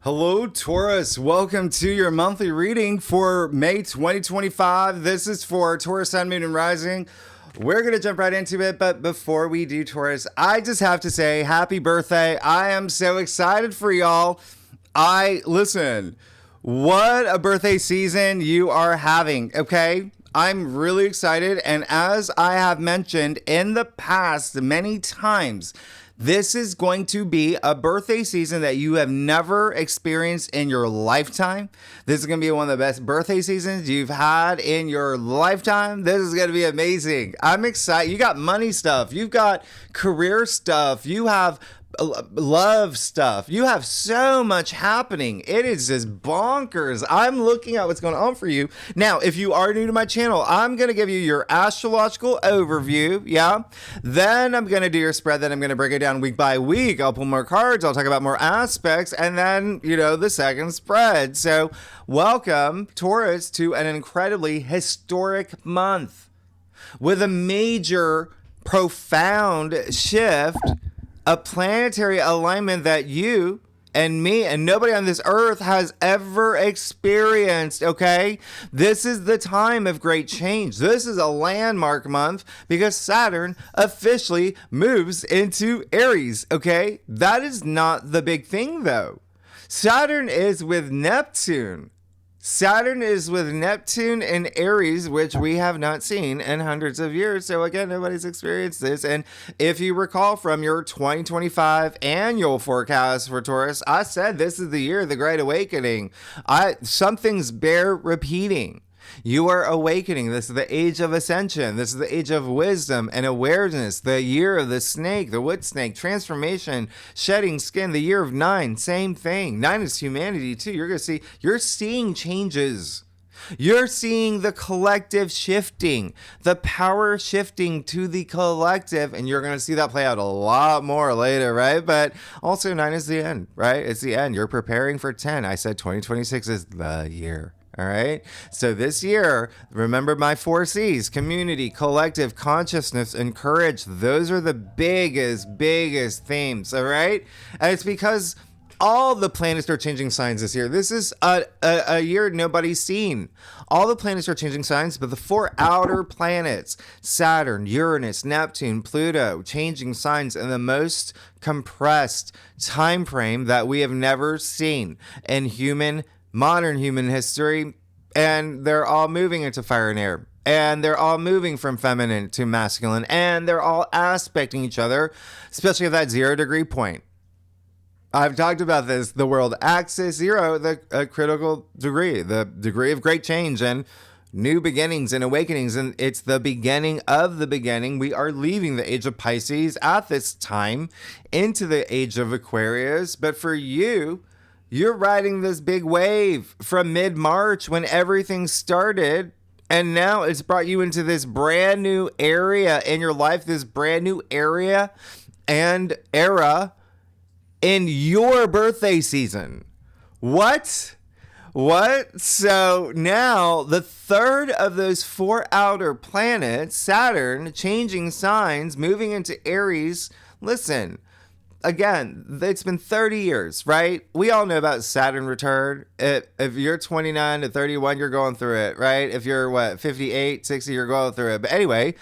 Hello, Taurus. Welcome to your monthly reading for May 2025. This is for Taurus, Sun, Moon, and Rising. We're going to jump right into it, but before we do, Taurus, I just have to say happy birthday. I am so excited for y'all. Listen, what a birthday season you are having, okay? I'm really excited, and as I have mentioned in the past many times, this is going to be a birthday season that you have never experienced in your lifetime. This is going to be one of the best birthday seasons you've had in your lifetime. This is going to be amazing. I'm excited. You got money stuff. You've got career stuff. You have love stuff. You have so much happening. It is just bonkers. I'm looking at what's going on for you. Now, if you are new to my channel, I'm going to give you your astrological overview. Yeah. Then I'm going to do your spread. Then I'm going to break it down week by week. I'll pull more cards. I'll talk about more aspects. And then, the second spread. So welcome, Taurus, to an incredibly historic month with a major, profound shift, a planetary alignment that you and me and nobody on this earth has ever experienced, okay? This is the time of great change. This is a landmark month because Saturn officially moves into Aries, okay? That is not the big thing, though. Saturn is with Neptune. Saturn is with Neptune and Aries, which we have not seen in hundreds of years. So again, nobody's experienced this. And if you recall from your 2025 annual forecast for Taurus, I said this is the year of the Great Awakening. Some things bear repeating. You are awakening. This is the age of ascension. This is the age of wisdom and awareness. The year of the snake, the wood snake, transformation, shedding skin. The year of 9, same thing. 9 is humanity too. You're seeing changes. You're seeing the collective shifting, the power shifting to the collective, and you're going to see that play out a lot more later, right? But also 9 is the end, right? It's the end. You're preparing for 10. I said 2026 is the year. All right. So this year, remember my 4 C's: community, collective, consciousness, and courage. Those are the biggest themes. All right. And it's because all the planets are changing signs this year. This is a year nobody's seen. All the planets are changing signs, but the 4 outer planets, Saturn, Uranus, Neptune, Pluto, changing signs in the most compressed time frame that we have never seen in modern human history, and they're all moving into fire and air, and they're all moving from feminine to masculine, and they're all aspecting each other, especially at that 0 degree point. I've talked about this, the world axis 0, the critical degree, the degree of great change and new beginnings and awakenings, and it's the beginning of the beginning. We are leaving the age of Pisces at this time into the age of Aquarius, but for you, you're riding this big wave from mid-March when everything started, and now it's brought you into this brand new area in your life, this brand new area and era in your birthday season. What? So now the third of those 4 outer planets, Saturn, changing signs, moving into Aries. Listen, again, it's been 30 years, right? We all know about Saturn return. If you're 29 to 31, you're going through it, right? If you're, 58, 60, you're going through it. But anyway,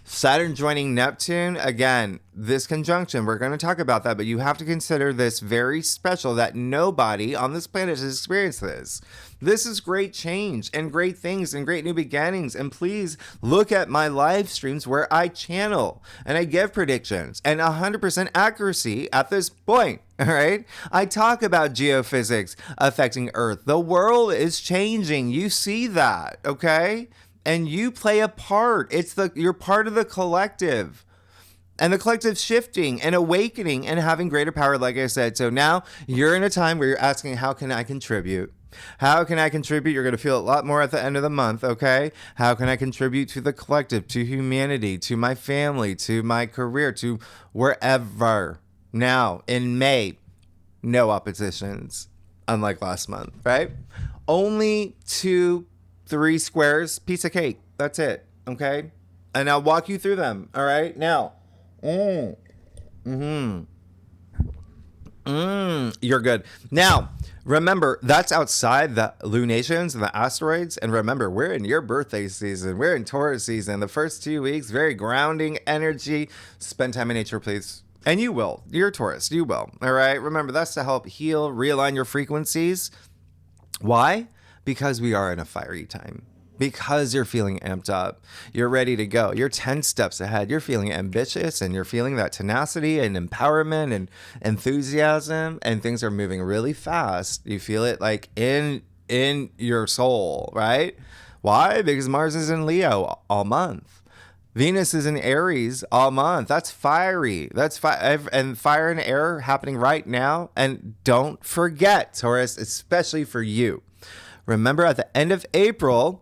Saturn joining Neptune, again, this conjunction, we're going to talk about that, but you have to consider this very special that nobody on this planet has experienced this. This is great change and great things and great new beginnings. And please look at my live streams where I channel and I give predictions and 100% accuracy at this point. All right. I talk about geophysics affecting Earth. The world is changing. You see that. Okay. And you play a part. You're part of the collective. And the collective shifting and awakening and having greater power, like I said. So now you're in a time where you're asking, how can I contribute? How can I contribute? You're going to feel a lot more at the end of the month, okay? How can I contribute to the collective, to humanity, to my family, to my career, to wherever? Now, in May, no oppositions, unlike last month, right? Only 2-3 squares, piece of cake. That's it, okay? And I'll walk you through them, all right? Now, you're good. Now, Remember, that's outside the lunations and the asteroids. And remember, we're in your birthday season. We're in Taurus season. The first 2 weeks, very grounding energy. Spend time in nature, please. And you will. You're Taurus. You will. All right. Remember, that's to help heal, realign your frequencies. Why? Because we are in a fiery time. Because you're feeling amped up. You're ready to go. You're 10 steps ahead. You're feeling ambitious and you're feeling that tenacity and empowerment and enthusiasm, and things are moving really fast. You feel it like in your soul, right? Why? Because Mars is in Leo all month. Venus is in Aries all month. That's fiery. That's and fire and air happening right now. And don't forget, Taurus, especially for you. Remember, at the end of April,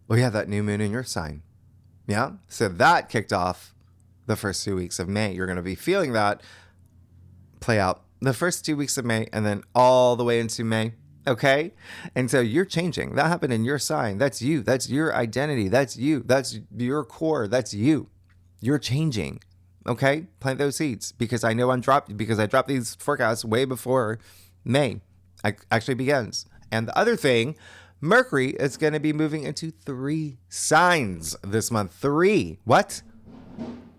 we have that new moon in your sign. Yeah. So that kicked off the first 2 weeks of May. You're going to be feeling that play out the first 2 weeks of May and then all the way into May. Okay. And so you're changing. That happened in your sign. That's you. That's your identity. That's you. That's your core. That's you. You're changing. Okay. Plant those seeds, because I know I dropped these forecasts way before May actually begins. And the other thing, Mercury is going to be moving into 3 signs this month. 3. What?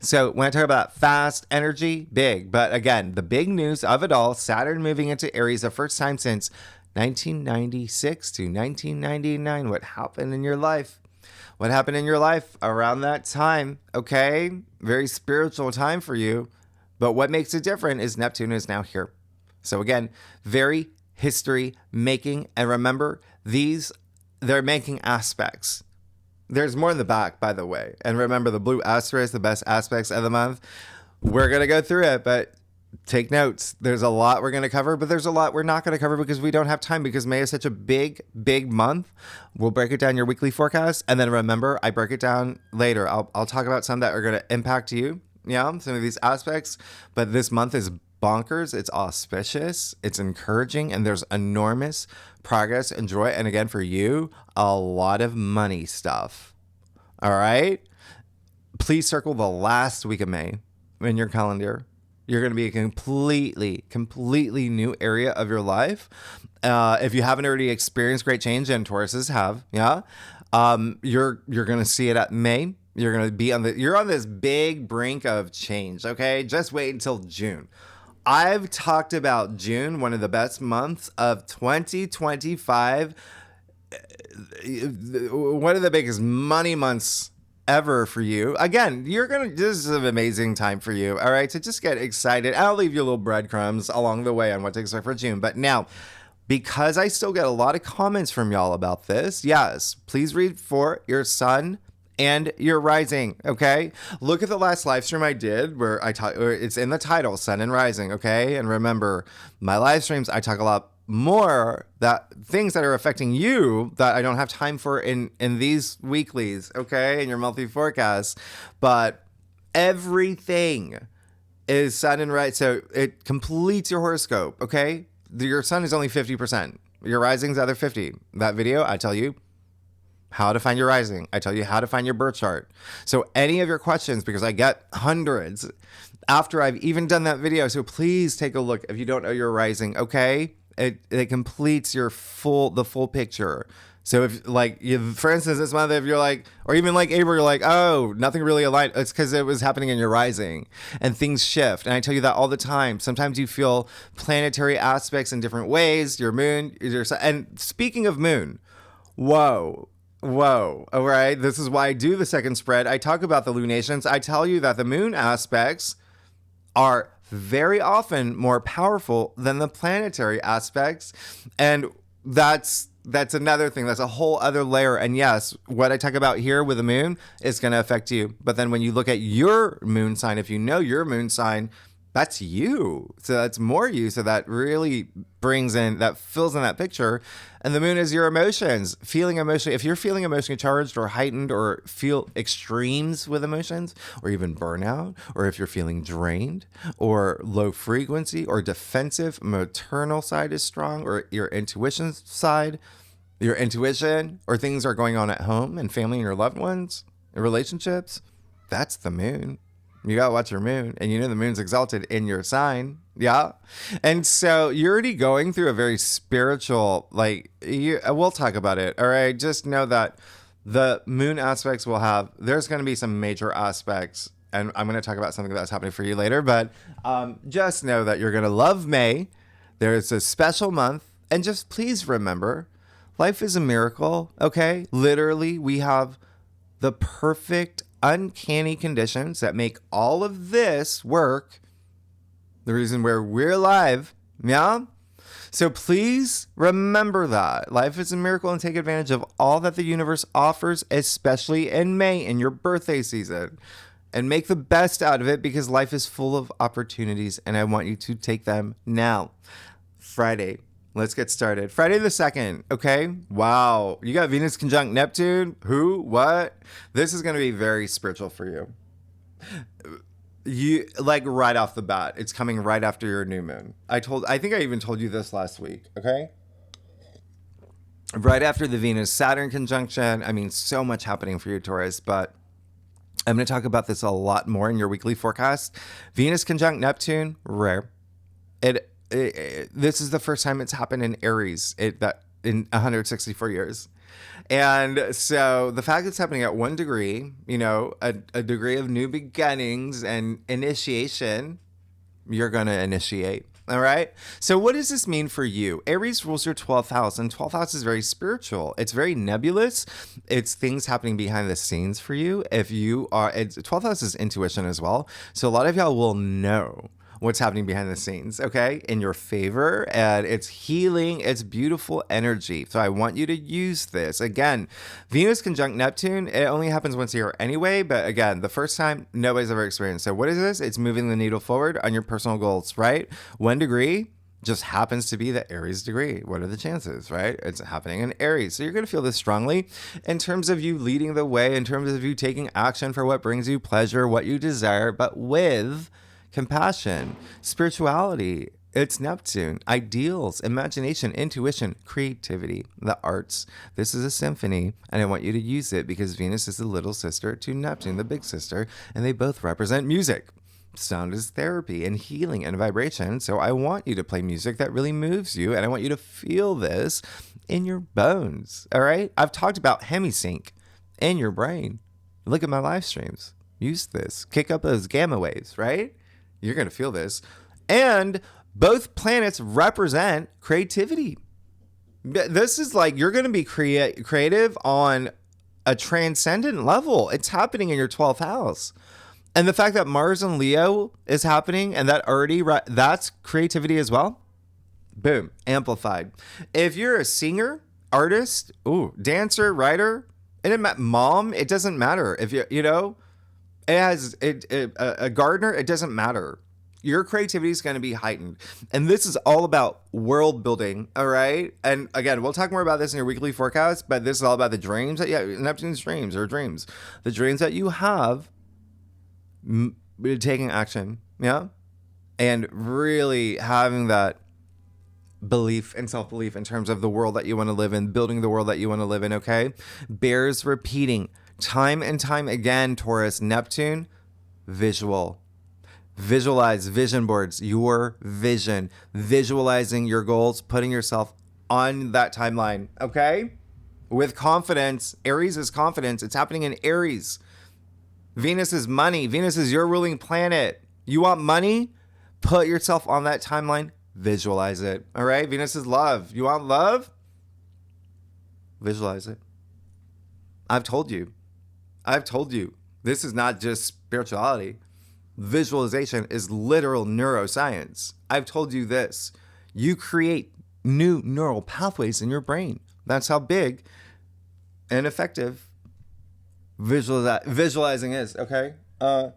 So when I talk about fast energy, big. But again, the big news of it all, Saturn moving into Aries, the first time since 1996 to 1999. What happened in your life? What happened in your life around that time? Okay. Very spiritual time for you. But what makes it different is Neptune is now here. So again, very history making. And remember, they're making aspects. There's more in the back, by the way. And remember, the blue asterisk, the best aspects of the month. We're going to go through it, but take notes. There's a lot we're going to cover, but there's a lot we're not going to cover because we don't have time, because May is such a big, big month. We'll break it down your weekly forecast. And then remember, I break it down later. I'll talk about some that are going to impact you. Yeah, some of these aspects. But this month is bonkers. It's auspicious. It's encouraging. And there's enormous progress and joy. And again, for you, a lot of money stuff. All right. Please circle the last week of May in your calendar. You're going to be a completely new area of your life. If you haven't already experienced great change, and Tauruses have, yeah, you're going to see it at May. You're going to be you're on this big brink of change. Okay. Just wait until June. I've talked about June, one of the best months of 2025. One of the biggest money months ever for you. Again, this is an amazing time for you. All right. So just get excited. I'll leave you little breadcrumbs along the way on what to expect for June. But now, because I still get a lot of comments from y'all about this, yes, please read for your sun and your rising. Okay. Look at the last live stream I did where it's in the title, Sun and Rising. Okay. And remember, my live streams, I talk a lot more that things that are affecting you that I don't have time for in these weeklies, okay, in your monthly forecasts. But everything is sun and right, so it completes your horoscope, okay? Your sun is only 50%. Your rising's the other 50. That video, I tell you how to find your rising. I tell you how to find your birth chart. So any of your questions, because I get hundreds after I've even done that video, so please take a look if you don't know your rising, okay? It completes the full picture. So if for instance, this month, if you're like, or even like April, you're like, oh, nothing really aligned. It's because it was happening in your rising and things shift. And I tell you that all the time. Sometimes you feel planetary aspects in different ways. Your moon, and speaking of moon, whoa. All right. This is why I do the second spread. I talk about the lunations. I tell you that the moon aspects are very often more powerful than the planetary aspects. And that's another thing. That's a whole other layer. And yes, what I talk about here with the moon is going to affect you. But then when you look at your moon sign, if you know your moon sign, that's you. So that's more you. So that really fills in that picture. And the moon is your emotions, feeling emotionally. If you're feeling emotionally charged or heightened or feel extremes with emotions or even burnout, or if you're feeling drained or low frequency or defensive, maternal side is strong, or your intuition side, or things are going on at home and family and your loved ones and relationships, that's the moon. You got to watch your moon. And you know the moon's exalted in your sign. Yeah. And so you're already going through a very spiritual, we'll talk about it. All right. Just know that the moon aspects there's going to be some major aspects. And I'm going to talk about something that's happening for you later. But just know that you're going to love May. There's a special month. And just please remember, life is a miracle. Okay. Literally, we have the perfect, uncanny conditions that make all of this work. The reason where we're alive. Yeah. So please remember that life is a miracle and take advantage of all that the universe offers, especially in May, in your birthday season, and make the best out of it because life is full of opportunities and I want you to take them now. Friday. Let's get started. Friday the 2nd, okay? Wow. You got Venus conjunct Neptune. Who? What? This is going to be very spiritual for you. You right off the bat. It's coming right after your new moon. I think I even told you this last week, okay? Right after the Venus Saturn conjunction. I mean, so much happening for you, Taurus, but I'm going to talk about this a lot more in your weekly forecast. Venus conjunct Neptune, rare. This is the first time it's happened in Aries in 164 years. And so the fact it's happening at 1 degree, a degree of new beginnings and initiation, you're going to initiate. All right. So what does this mean for you? Aries rules your 12th house, and 12th house is very spiritual. It's very nebulous. It's things happening behind the scenes for you. 12th house is intuition as well. So a lot of y'all will know what's happening behind the scenes, okay, in your favor, and it's healing, it's beautiful energy. So I want you to use this. Again, Venus conjunct Neptune, it only happens once a year anyway, but again, the first time nobody's ever experienced. So what is this? It's moving the needle forward on your personal goals, right? 1 degree just happens to be the Aries degree. What are the chances, right? It's happening in Aries. So you're going to feel this strongly in terms of you leading the way, in terms of you taking action for what brings you pleasure, what you desire, but with compassion, spirituality. It's Neptune, ideals, imagination, intuition, creativity, the arts. This is a symphony, and I want you to use it because Venus is the little sister to Neptune, the big sister, and they both represent music. Sound is therapy and healing and vibration. So I want you to play music that really moves you, and I want you to feel this in your bones. All right? I've talked about hemisync in your brain. Look at my live streams. Use this. Kick up those gamma waves, right? You're going to feel this. And both planets represent creativity. This is you're going to be creative on a transcendent level. It's happening in your 12th house. And the fact that Mars and Leo is happening and that already, that's creativity as well. Boom, amplified. If you're a singer, artist, dancer, writer, mom, it doesn't matter. If a gardener, it doesn't matter. Your creativity is going to be heightened. And this is all about world building, all right? And again, we'll talk more about this in your weekly forecast, but this is all about the dreams Neptune's dreams or dreams. The dreams that you have, taking action, yeah? And really having that belief and self-belief in terms of the world that you want to live in, building the world that you want to live in, okay? Bears repeating. Time and time again, Taurus, Neptune, visual. Visualize, vision boards, your vision, visualizing your goals, putting yourself on that timeline, okay? With confidence. Aries is confidence. It's happening in Aries. Venus is money. Venus is your ruling planet. You want money? Put yourself on that timeline. Visualize it, all right? Venus is love. You want love? Visualize it. I've told you. This is not just spirituality. Visualization is literal neuroscience. I've told you this. You create new neural pathways in your brain. That's how big and effective visualizing is, okay? And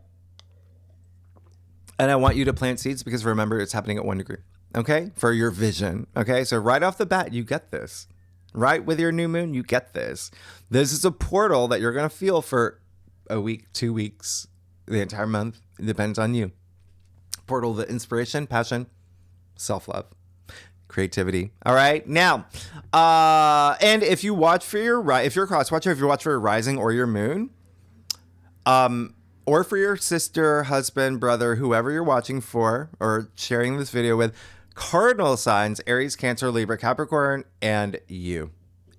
I want you to plant seeds because remember, it's happening at 1 degree, okay? For your vision, okay? So right off the bat, you get this. Right with your new moon, you get this. This is a portal that you're going to feel for a week, 2 weeks, the entire month. It depends on you. Portal, the inspiration, passion, self-love, creativity. All right. Now, and if you watch for if you're a cross watcher, if you watch for your rising or your moon, or for your sister, husband, brother, whoever you're watching for or sharing this video with, cardinal signs, Aries, Cancer, Libra, Capricorn, and you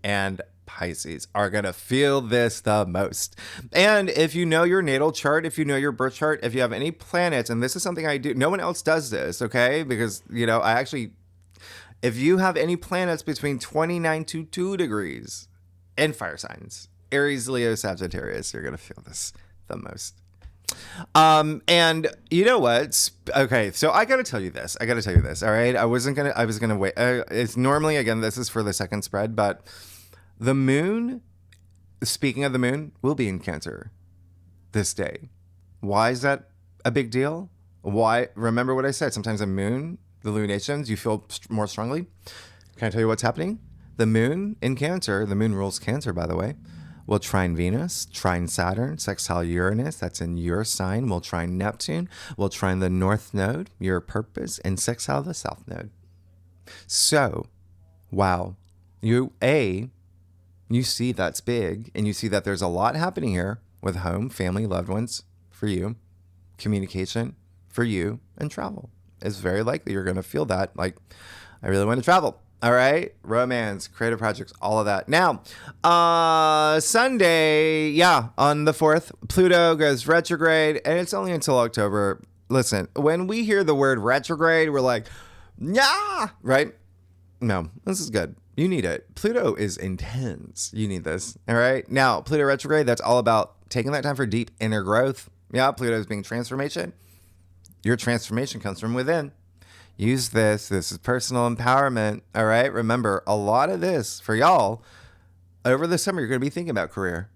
and Pisces are going to feel this the most. And if you know your natal chart, if you know your birth chart, if you have any planets, and this is something I do, no one else does this, okay? Because, if you have any planets between 29 to 2 degrees in fire signs, Aries, Leo, Sagittarius, you're going to feel this the most. And you know what? Okay, so I gotta tell you this. All right. I was gonna wait. It's normally, again, this is for the second spread, but the moon, speaking of the moon, will be in Cancer this day. Why is that a big deal? Why? Remember what I said. Sometimes the moon, the lunations, you feel more strongly. Can I tell you what's happening? The moon in Cancer, the moon rules Cancer, by the way, will trine Venus, trine Saturn, sextile Uranus, that's in your sign, will trine Neptune, will trine the North Node, your purpose, and sextile the South Node. So, wow, you see that's big, and you see that there's a lot happening here with home, family, loved ones for you, communication for you, and travel. It's very likely you're going to feel that, like, I really want to travel. All right. Romance, creative projects, all of that. Now, Sunday, on the 4th, Pluto goes retrograde, and it's only until October. Listen, when we hear the word retrograde, we're like, yeah, right? No, this is good. You need it. Pluto is intense. You need this. All right. Now, Pluto retrograde, that's all about taking that time for deep inner growth. Yeah, Pluto is being transformation. Your transformation comes from within. Use this. This is personal empowerment. All right. Remember, a lot of this for y'all over the summer, you're going to be thinking about career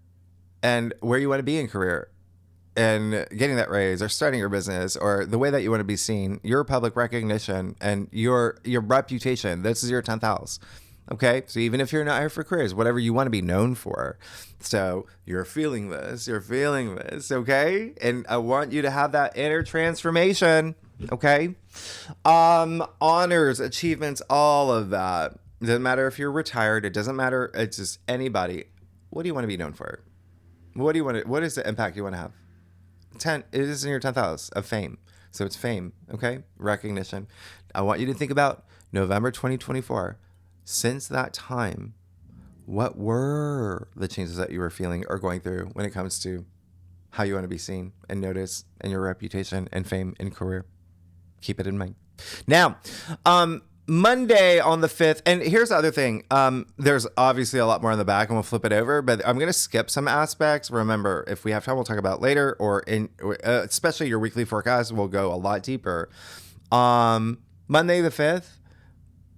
and where you want to be in career and getting that raise or starting your business or the way that you want to be seen, your public recognition and your reputation. This is your 10th house. Okay. So even if you're not here for careers, whatever you want to be known for. So you're feeling this. Okay. And I want you to have that inner transformation. Okay. Honors, achievements, all of that. It doesn't matter if you're retired. It doesn't matter. It's just anybody. What do you want to be known for? What is the impact you want to have? 10, it is in your 10th house of fame. So it's fame. Okay. Recognition. I want you to think about November 2024. Since that time, what were the changes that you were feeling or going through when it comes to how you want to be seen and noticed and your reputation and fame and career? Keep it in mind. Now, Monday on the 5th, and here's the other thing. There's obviously a lot more on the back, and we'll flip it over, but I'm going to skip some aspects. Remember, if we have time, we'll talk about it later, or especially your weekly forecast, we'll go a lot deeper. Monday the 5th,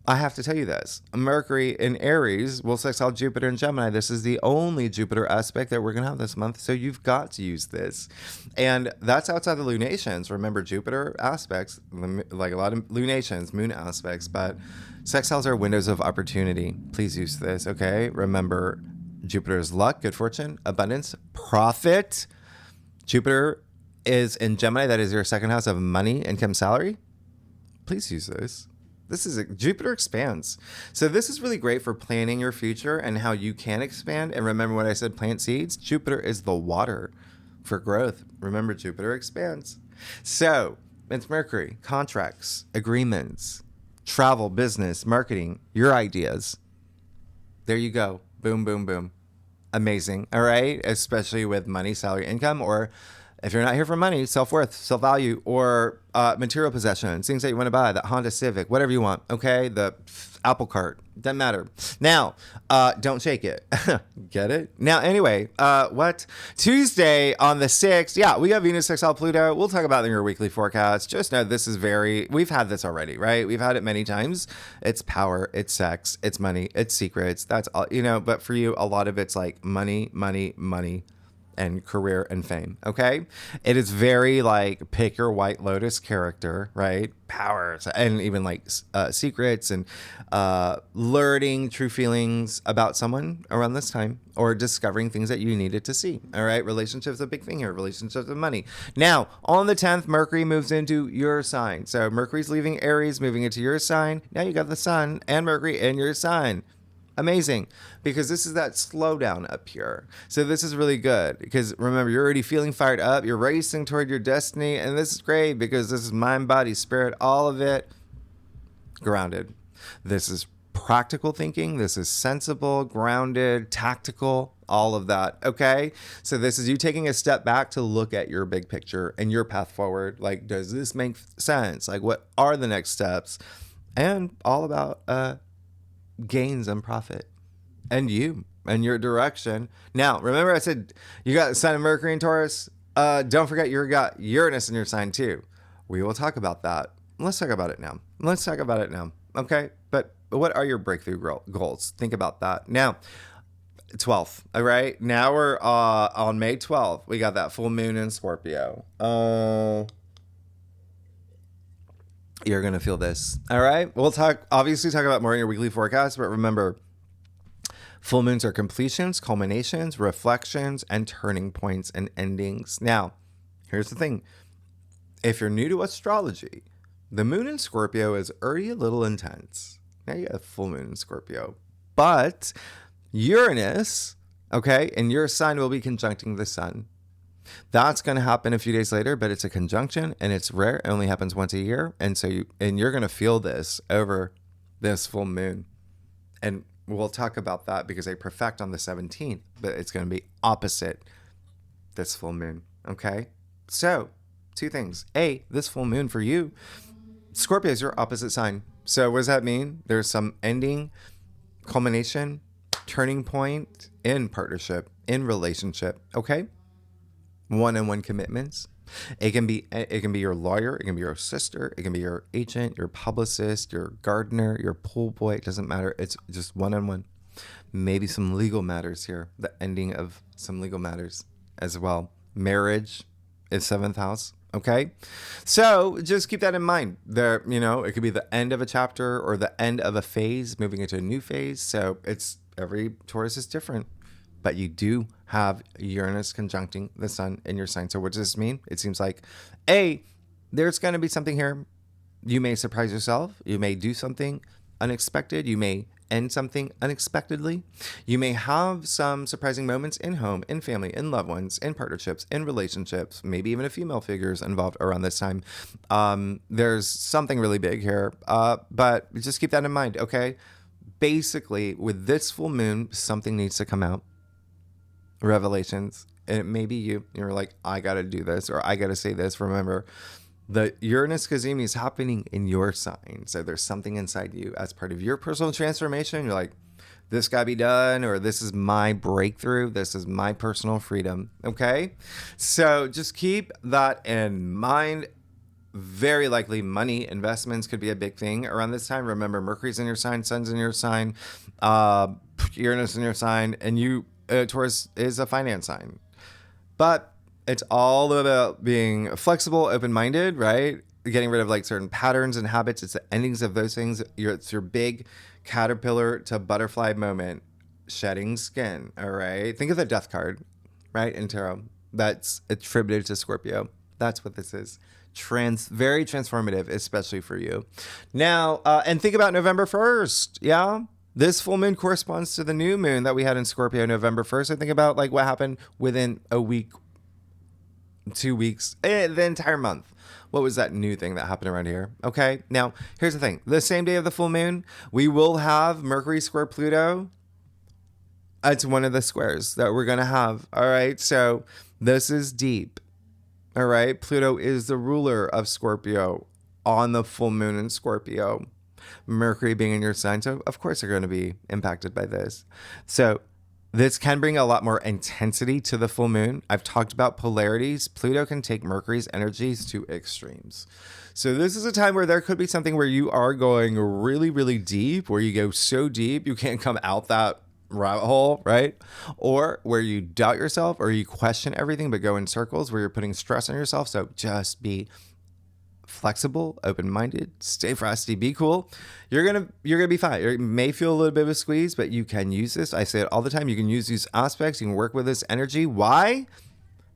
I have to tell you this. Mercury in Aries will sextile Jupiter in Gemini. This is the only Jupiter aspect that we're going to have this month, so you've got to use this. And that's outside the lunations. Remember, Jupiter aspects, like a lot of lunations, moon aspects, but sextiles are windows of opportunity. Please use this, okay? Remember, Jupiter's luck, good fortune, abundance, profit. Jupiter is in Gemini. That is your second house of money, income, salary. Please use this. Jupiter expands. So this is really great for planning your future and how you can expand. And remember what I said, plant seeds. Jupiter is the water for growth. Remember, Jupiter expands. So it's Mercury, contracts, agreements, travel, business, marketing, your ideas. There you go. Boom, boom, boom. Amazing. All right. Especially with money, salary, income, or if you're not here for money, self-worth, self-value, or material possessions, things that you want to buy, that Honda Civic, whatever you want, okay? The Apple Cart, doesn't matter. Now, don't shake it. Get it? Now, anyway, what? Tuesday on the 6th, we got Venus sextile Pluto. We'll talk about it in your weekly forecast. Just know this is we've had this already, right? We've had it many times. It's power, it's sex, it's money, it's secrets. That's all, but for you, a lot of it's like money, money, money. And career and fame. Okay. It is very like pick your White Lotus character, right? Powers and even like secrets and learning true feelings about someone around this time or discovering things that you needed to see. All right. Relationships, a big thing here. Relationships and money. Now on the 10th, Mercury moves into your sign. So Mercury's leaving Aries, moving into your sign. Now you got the sun and Mercury in your sign. Amazing, because this is that slowdown up here. So this is really good because remember, you're already feeling fired up. You're racing toward your destiny. And this is great because this is mind, body, spirit, all of it grounded. This is practical thinking. This is sensible, grounded, tactical, all of that. Okay. So this is you taking a step back to look at your big picture and your path forward. Like, does this make sense? Like, what are the next steps? And all about, gains and profit and you and your direction. Now, remember I said you got the sign of Mercury in Taurus. Don't forget you got Uranus in your sign too. We will talk about that. Let's talk about it now. Okay. But what are your breakthrough goals? Think about that. Now, 12th. All right. Now we're on May 12th. We got that full moon in Scorpio. You're going to feel this. All right. We'll obviously talk about more in your weekly forecast, but remember, full moons are completions, culminations, reflections, and turning points and endings. Now, here's the thing. If you're new to astrology, the moon in Scorpio is already a little intense. Now you got a full moon in Scorpio, but Uranus, okay, and your sign will be conjuncting the sun. That's going to happen a few days later, but it's a conjunction and it's rare. It only happens once a year. And so you're going to feel this over this full moon. And we'll talk about that because they perfect on the 17th, but it's going to be opposite this full moon. Okay. So 2 things. A, this full moon for you, Scorpio is your opposite sign. So what does that mean? There's some ending, culmination, turning point in partnership, in relationship. Okay. One-on-one commitments. It can be your lawyer, it can be your sister, it can be your agent, your publicist, your gardener, your pool boy. It doesn't matter. It's just one-on-one. Maybe some legal matters here. The ending of some legal matters as well. Marriage is 7th house. Okay. So just keep that in mind. There, it could be the end of a chapter or the end of a phase, moving into a new phase. So every Taurus is different. But you do have Uranus conjuncting the sun in your sign. So what does this mean? It seems like, A, there's going to be something here. You may surprise yourself. You may do something unexpected. You may end something unexpectedly. You may have some surprising moments in home, in family, in loved ones, in partnerships, in relationships, maybe even a female figure is involved around this time. There's something really big here, but just keep that in mind, okay? Basically, with this full moon, something needs to come out. Revelations, and it may be you're like, I gotta do this or I gotta say this. Remember, the Uranus Kazemi is happening in your sign, so there's something inside you as part of your personal transformation. You're like, this gotta be done, or this is my breakthrough, this is my personal freedom. Okay, so just keep that in mind. Very likely money investments could be a big thing around this time. Remember, Mercury's in your sign, Sun's in your sign, Uranus in your sign, and Taurus is a finance sign. But it's all about being flexible, open-minded, right? Getting rid of like certain patterns and habits. It's the endings of those things. It's your big caterpillar to butterfly moment. Shedding skin, all right? Think of the death card, right, in tarot. That's attributed to Scorpio. That's what this is. Very transformative, especially for you. Now, and think about November 1st, yeah? This full moon corresponds to the new moon that we had in Scorpio November 1st. So think about like what happened within a week, 2 weeks, the entire month. What was that new thing that happened around here? Okay, now here's the thing. The same day of the full moon, we will have Mercury square Pluto. It's one of the squares that we're going to have. All right, so this is deep. All right, Pluto is the ruler of Scorpio on the full moon in Scorpio. Mercury being in your sign, so of course you're going to be impacted by this. So this can bring a lot more intensity to the full moon. I've talked about polarities. Pluto can take Mercury's energies to extremes. So this is a time where there could be something where you are going really, really deep, where you go so deep you can't come out that rabbit hole, right? Or where you doubt yourself or you question everything but go in circles where you're putting stress on yourself. So just be flexible, open-minded, stay frosty, be cool. You're gonna be fine. You may feel a little bit of a squeeze, but you can use this. I say it all the time. You can use these aspects. You can work with this energy. Why?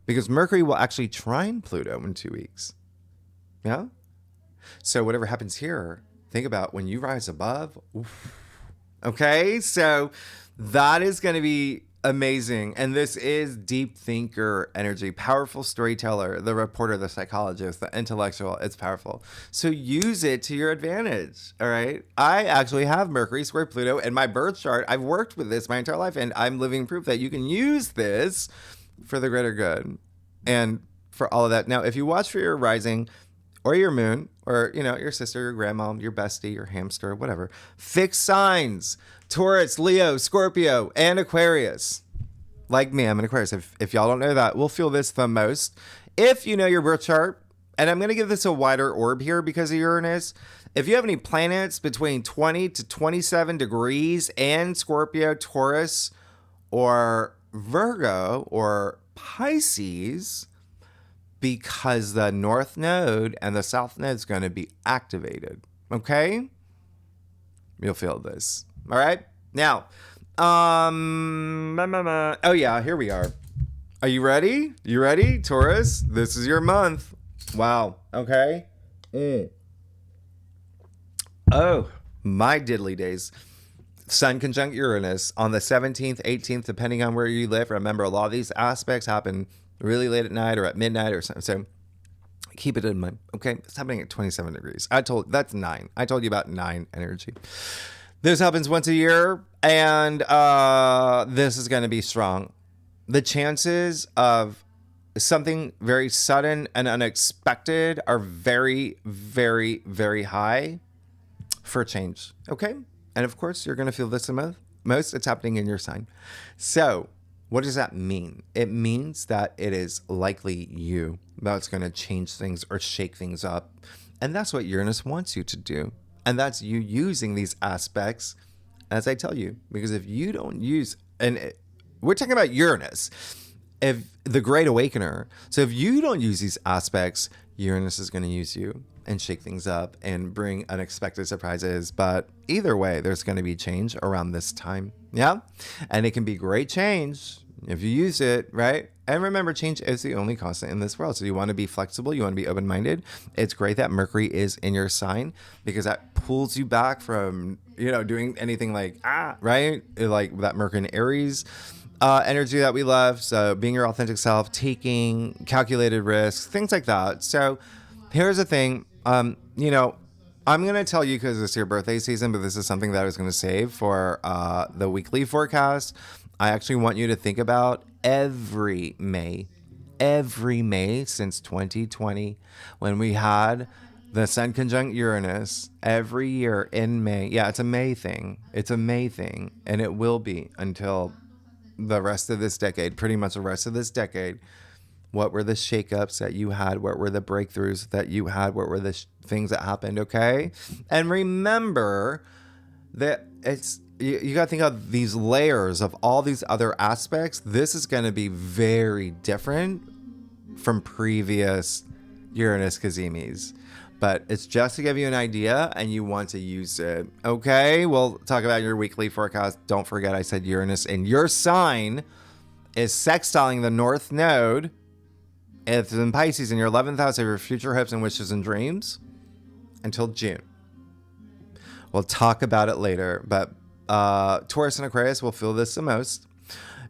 Because Mercury will actually trine Pluto in 2 weeks. Yeah. So whatever happens here, think about when you rise above. Oof, Okay, so that is going to be amazing. And this is deep thinker energy, powerful storyteller, the reporter, the psychologist, the intellectual. It's powerful. So use it to your advantage. All right. I actually have Mercury square Pluto in my birth chart. I've worked with this my entire life, and I'm living proof that you can use this for the greater good and for all of that. Now, if you watch for your rising or your moon, or, you know, your sister, your grandma, your bestie, your hamster, whatever, fixed signs: Taurus, Leo, Scorpio, and Aquarius. Like me, I'm an Aquarius. If y'all don't know that, we'll feel this the most. If you know your birth chart, and I'm going to give this a wider orb here because of Uranus. If you have any planets between 20 to 27 degrees in Scorpio, Taurus, or Virgo, or Pisces, because the North Node and the South Node is going to be activated. Okay? You'll feel this. All right? Now, oh yeah, here we are. Are you ready? You ready, Taurus? This is your month. Wow. Okay. Oh, my diddly days. Sun conjunct Uranus on the 17th, 18th, depending on where you live. Remember, a lot of these aspects happen really late at night or at midnight or something. So keep it in mind. Okay. It's happening at 27 degrees. That's 9. I told you about 9 energy. This happens once a year, and this is going to be strong. The chances of something very sudden and unexpected are very, very, very high for change. Okay. And of course, you're going to feel this the most. It's happening in your sign. So what does that mean? It means that it is likely you that's going to change things or shake things up. And that's what Uranus wants you to do. And that's you using these aspects, as I tell you. Because if you don't use, we're talking about Uranus, if the Great Awakener. So if you don't use these aspects, Uranus is going to use you and shake things up and bring unexpected surprises. But either way, there's going to be change around this time. Yeah. And it can be great change if you use it, right? And remember, change is the only constant in this world. So you want to be flexible. You want to be open-minded. It's great that Mercury is in your sign because that pulls you back from, doing anything like, right? Like that Mercury and Aries energy that we love. So being your authentic self, taking calculated risks, things like that. So here's the thing. I'm going to tell you because it's your birthday season, but this is something that I was going to save for the weekly forecast. I actually want you to think about every May since 2020, when we had the Sun conjunct Uranus every year in May. Yeah, it's a May thing. And it will be until the rest of this decade, pretty much the rest of this decade. What were the shakeups that you had? What were the breakthroughs that you had? What were the things that happened? Okay. And remember that you got to think of these layers of all these other aspects. This is going to be very different from previous Uranus Kazimis, but it's just to give you an idea and you want to use it. Okay. We'll talk about your weekly forecast. Don't forget, I said Uranus in your sign is sextiling the North Node. It's in Pisces in your 11th house of your future hopes and wishes and dreams until June. We'll talk about it later, but Taurus and Aquarius will feel this the most.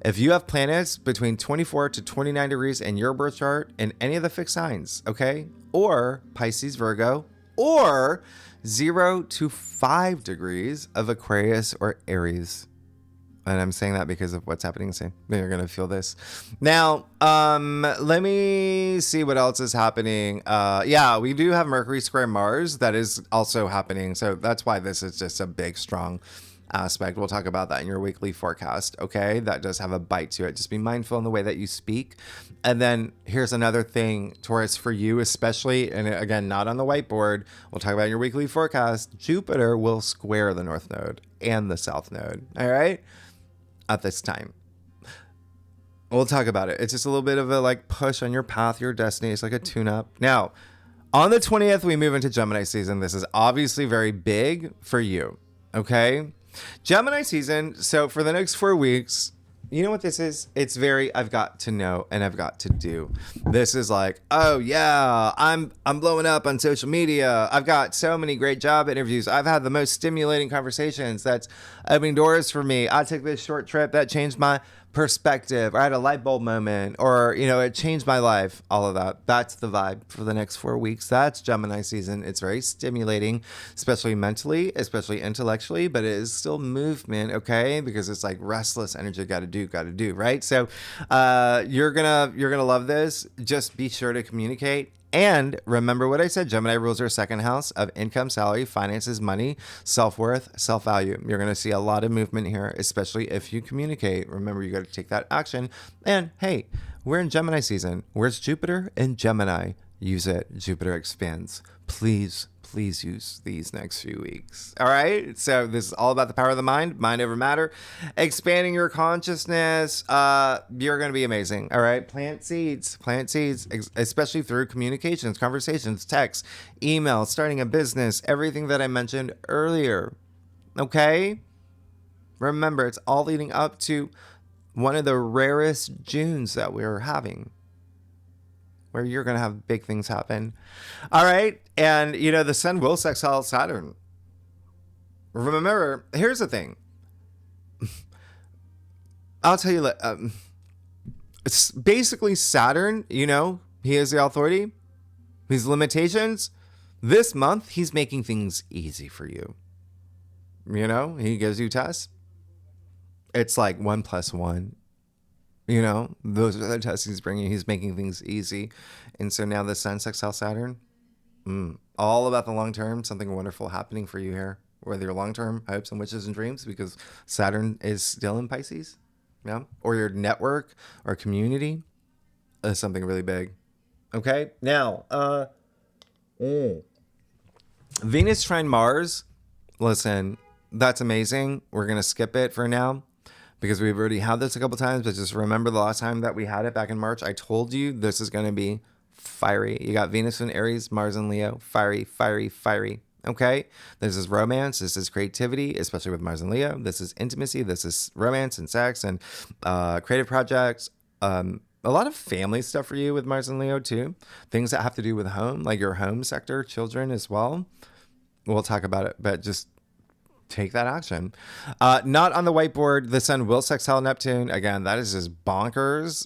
If you have planets between 24 to 29 degrees in your birth chart in any of the fixed signs, okay, or Pisces, Virgo, or 0 to 5 degrees of Aquarius or Aries. And I'm saying that because of what's happening soon. You're going to feel this. Now, let me see what else is happening. Yeah, we do have Mercury square Mars. That is also happening. So that's why this is just a big, strong aspect. We'll talk about that in your weekly forecast. Okay, that does have a bite to it. Just be mindful in the way that you speak. And then here's another thing, Taurus, for you especially, and again, not on the whiteboard. We'll talk about your weekly forecast. Jupiter will square the North Node and the South Node. All right. At this time, we'll talk about it. It's just a little bit of a push on your path, your destiny. It's like a tune-up. Now, on the 20th, we move into Gemini season. This is obviously very big for you. Okay, Gemini season. So for the next 4 weeks, You know what this is? It's very I've got to know and I've got to do. This is like, oh yeah, I'm blowing up on social media. I've got so many great job interviews. I've had the most stimulating conversations. That's opening doors for me. I took this short trip that changed my perspective. Or I had a light bulb moment, or it changed my life. All of that. That's the vibe for the next 4 weeks. That's Gemini season. It's very stimulating, especially mentally, especially intellectually, but it is still movement, okay? Because it's like restless energy. Got to do, right? So, you're gonna love this. Just be sure to communicate. And remember what I said, Gemini rules your second house of income, salary, finances, money, self-worth, self-value. You're going to see a lot of movement here, especially if you communicate. Remember, you got to take that action. And hey, we're in Gemini season. Where's Jupiter? In Gemini. Use it. Jupiter expands. Please use these next few weeks. All right. So this is all about the power of the mind over matter, expanding your consciousness. You're going to be amazing. All right. Plant seeds, especially through communications, conversations, texts, emails, starting a business, everything that I mentioned earlier. Okay. Remember, it's all leading up to one of the rarest Junes that we're having, where you're going to have big things happen. All right. And, the sun will sextile Saturn. Remember, here's the thing. I'll tell you, it's basically Saturn, he is the authority. His limitations. This month, he's making things easy for you. He gives you tests. It's like 1 + 1. Those are the tests he's bringing. He's making things easy. And so now the sun sextile Saturn, all about the long term, something wonderful happening for you here. Whether your long term hopes and wishes and dreams, because Saturn is still in Pisces, or your network or community is something really big. Okay, now, Venus trine Mars. Listen, that's amazing. We're going to skip it for now, because we've already had this a couple times, but just remember the last time that we had it back in March, I told you this is going to be fiery. You got Venus in Aries, Mars in Leo, fiery. Okay? This is romance. This is creativity, especially with Mars and Leo. This is intimacy. This is romance and sex and creative projects. A lot of family stuff for you with Mars and Leo too. Things that have to do with home, like your home sector, children as well. We'll talk about it, but just take that action. Not on the whiteboard. The sun will sextile Neptune. Again, that is just bonkers.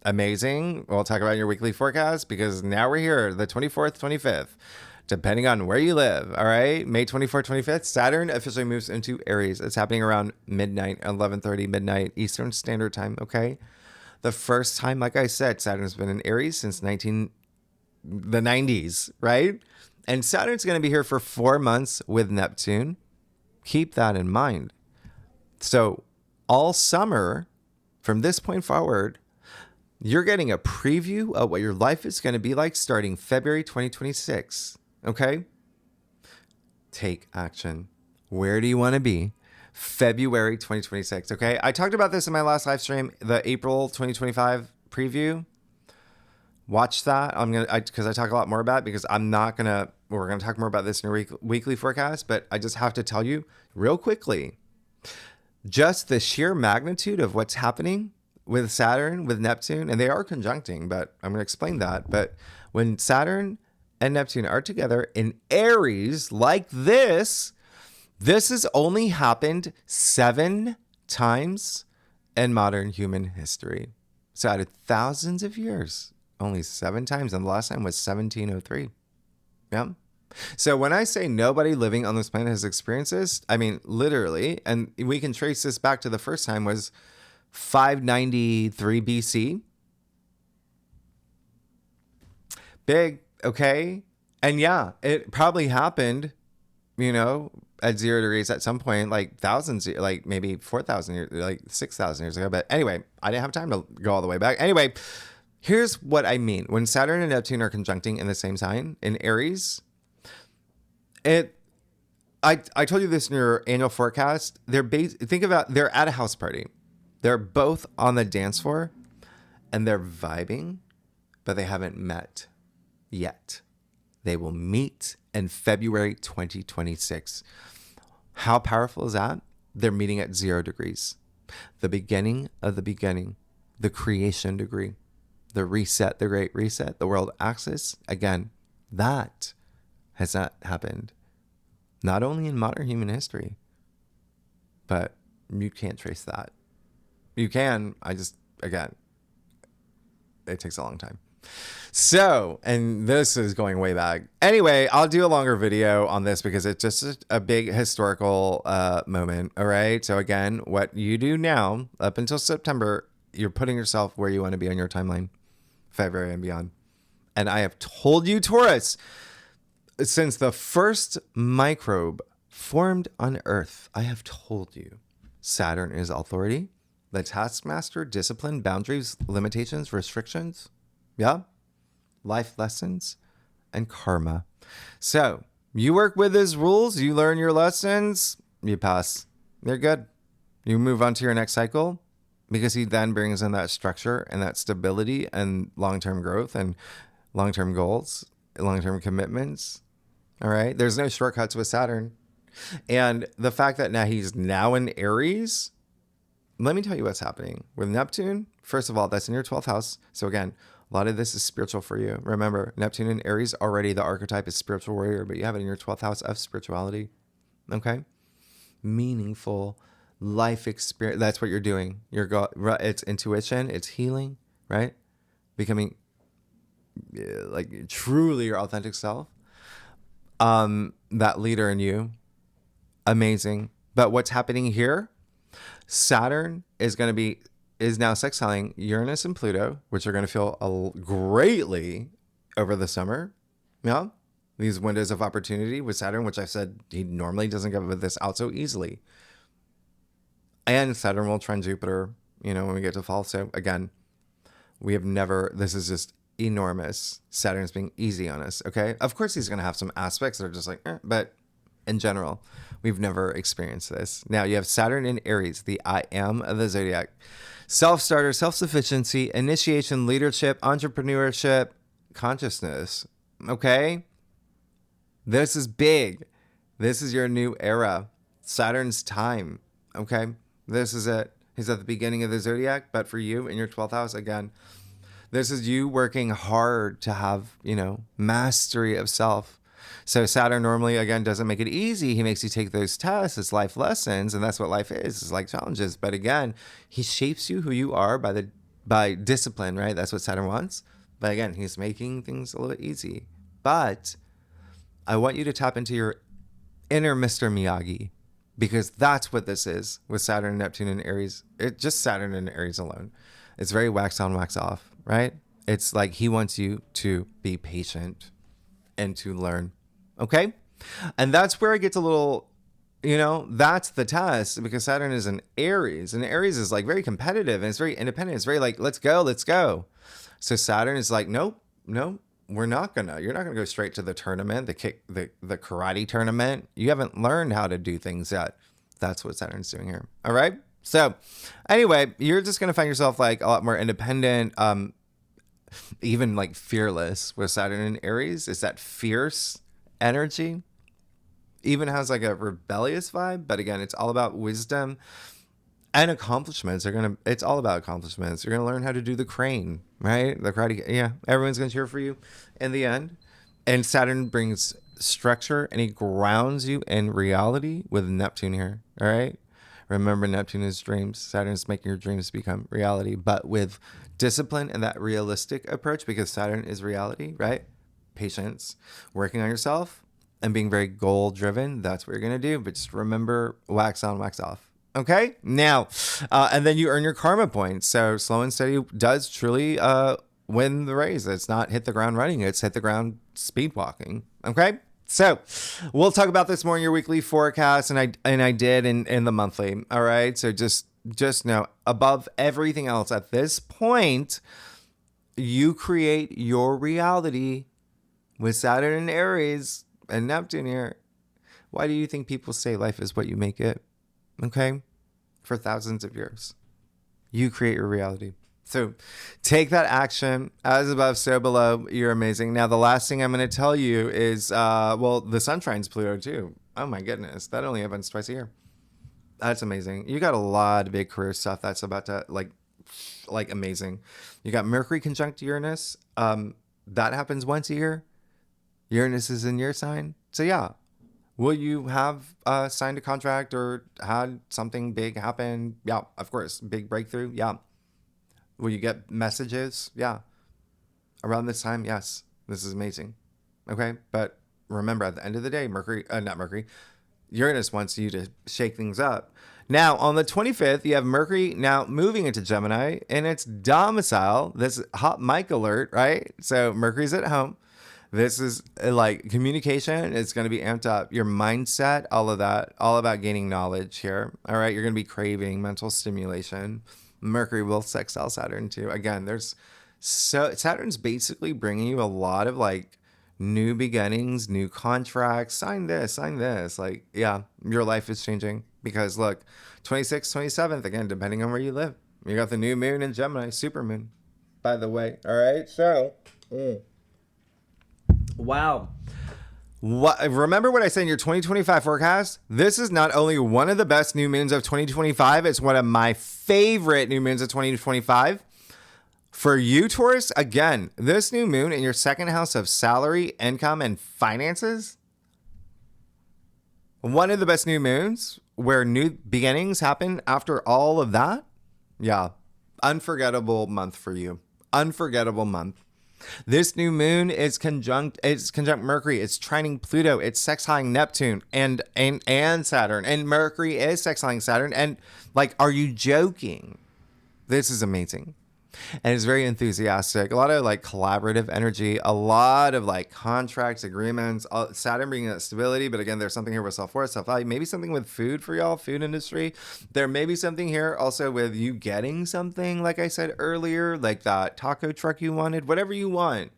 Amazing. We'll talk about your weekly forecast, because now we're here, the 24th, 25th, depending on where you live. All right. May 24th, 25th, Saturn officially moves into Aries. It's happening around midnight, 11:30 midnight Eastern Standard Time. Okay. The first time, like I said, Saturn's been in Aries since the 90s, right? And Saturn's going to be here for 4 months with Neptune. Keep that in mind. So all summer, from this point forward, you're getting a preview of what your life is going to be like starting February 2026. Okay? Take action. Where do you want to be? February 2026. Okay? I talked about this in my last live stream, the April 2025 preview. Watch that. Because I talk a lot more about it, because we're going to talk more about this in your weekly forecast, but I just have to tell you real quickly, just the sheer magnitude of what's happening with Saturn, with Neptune, and they are conjuncting, but I'm going to explain that. But when Saturn and Neptune are together in Aries like this has only happened 7 times in modern human history. So out of thousands of years, only 7 times, and the last time was 1703. Yeah. So when I say nobody living on this planet has experienced this, I mean literally, and we can trace this back to the first time was 593 BC. Big, okay? And yeah, it probably happened, at 0 degrees at some point, like thousands, like maybe 4,000 years, like 6,000 years ago. But anyway, I didn't have time to go all the way back. Anyway, here's what I mean. When Saturn and Neptune are conjuncting in the same sign, in Aries, I told you this in your annual forecast. Think about, they're at a house party. They're both on the dance floor and they're vibing, but they haven't met yet. They will meet in February 2026. How powerful is that? They're meeting at 0 degrees. The beginning of the beginning, the creation degree, the reset, the great reset, the world axis. Again, that has not happened, not only in modern human history, but you can't trace that. You can, again, it takes a long time. So, and this is going way back. Anyway, I'll do a longer video on this because it's just a big historical moment. All right. So again, what you do now up until September, you're putting yourself where you want to be on your timeline, February and beyond. And I have told you, Taurus, since the first microbe formed on Earth, I have told you, Saturn is authority, the taskmaster, discipline, boundaries, limitations, restrictions. Yeah. Life lessons and karma. So you work with his rules, you learn your lessons, you pass. You're good. You move on to your next cycle because he then brings in that structure and that stability and long-term growth and long-term goals, long-term commitments. All right. There's no shortcuts with Saturn. And the fact that now he's now in Aries, let me tell you what's happening with Neptune. First of all, that's in your 12th house. So again, a lot of this is spiritual for you. Remember, Neptune in Aries, already the archetype is spiritual warrior, but you have it in your 12th house of spirituality. Okay? Meaningful life experience. That's what you're doing. It's intuition. It's healing, right? Becoming like truly your authentic self. That leader in you. Amazing. But what's happening here? Saturn is now sextiling Uranus and Pluto, which are going to feel greatly over the summer. Yeah. These windows of opportunity with Saturn, which I said he normally doesn't give this out so easily. And Saturn will trine Jupiter, when we get to fall. So again, this is just enormous. Saturn's being easy on us. Okay. Of course, he's going to have some aspects that are just like, but in general, we've never experienced this. Now you have Saturn in Aries, the I am of the zodiac. Self-starter, self-sufficiency, initiation, leadership, entrepreneurship, consciousness. Okay? This is big. This is your new era. Saturn's time. Okay? This is it. He's at the beginning of the zodiac, but for you in your 12th house, again, this is you working hard to have, mastery of self. So Saturn normally, again, doesn't make it easy. He makes you take those tests. It's life lessons, and that's what life is. It's like challenges. But again, he shapes you who you are by discipline, right? That's what Saturn wants. But again, he's making things a little bit easy. But I want you to tap into your inner Mr. Miyagi, because that's what this is with Saturn and Neptune and Aries. It's just Saturn and Aries alone. It's very wax on, wax off, right? It's like he wants you to be patient and to learn. Okay. And that's where it gets a little, that's the test, because Saturn is in Aries, and Aries is like very competitive and it's very independent. It's very like, let's go. So Saturn is like, nope, you're not going to go straight to the tournament, the karate tournament. You haven't learned how to do things yet. That's what Saturn's doing here. All right. So anyway, you're just going to find yourself like a lot more independent, even like fearless with Saturn in Aries. It's that fierce energy. Even has like a rebellious vibe, but again, it's all about wisdom and accomplishments. It's all about accomplishments. You're gonna learn how to do the crane, right? The karate. Yeah, everyone's gonna cheer for you in the end. And Saturn brings structure, and he grounds you in reality with Neptune here. All right. Remember, Neptune is dreams. Saturn's making your dreams become reality, but with discipline and that realistic approach, because Saturn is reality, right? Patience, working on yourself, and being very goal driven. That's what you're going to do. But just remember, wax on, wax off. Okay. Now, and then you earn your karma points. So slow and steady does truly win the race. It's not hit the ground running. It's hit the ground speed walking. Okay. So we'll talk about this more in your weekly forecast. And I did in the monthly. All right. So just know, above everything else at this point, you create your reality with Saturn and Aries and Neptune here. Why do you think people say life is what you make it? Okay. For thousands of years, you create your reality. So take that action. As above, so below. You're amazing. Now, the last thing I'm going to tell you is, the sun trines Pluto too. Oh my goodness. That only happens twice a year. That's amazing. You got a lot of big career stuff that's about to like amazing. You got Mercury conjunct Uranus. That happens once a year. Uranus is in your sign. So yeah. Will you have signed a contract or had something big happen? Yeah, of course. Big breakthrough. Yeah. Will you get messages? Yeah. Around this time, yes. This is amazing. Okay. But remember, at the end of the day, Uranus wants you to shake things up. Now, on the 25th, you have Mercury now moving into Gemini in its domicile. This is hot mic alert, right? So Mercury's at home. This is like communication. It's going to be amped up. Your mindset, all of that, all about gaining knowledge here. All right. You're going to be craving mental stimulation. Mercury will sextile Saturn too. Again, Saturn's basically bringing you a lot of like new beginnings, new contracts. Sign this. Like, yeah, your life is changing because look, 26th, 27th, again, depending on where you live. You got the new moon in Gemini, super moon, by the way. All right. So, wow. Remember what I said in your 2025 forecast? This is not only one of the best new moons of 2025, it's one of my favorite new moons of 2025. For you, Taurus, again, this new moon in your second house of salary, income, and finances, one of the best new moons where new beginnings happen after all of that. Yeah, unforgettable month for you. Unforgettable month. This new moon is conjunct Mercury. It's trining Pluto. It's sextiling Neptune and Saturn. And Mercury is sextiling Saturn. And like, are you joking? This is amazing. And it's very enthusiastic. A lot of like collaborative energy, a lot of like contracts, agreements, Saturn bringing that stability. But again, there's something here with self-worth, self-value, maybe something with food for y'all, food industry. There may be something here also with you getting something, like I said earlier, like that taco truck you wanted, whatever you want,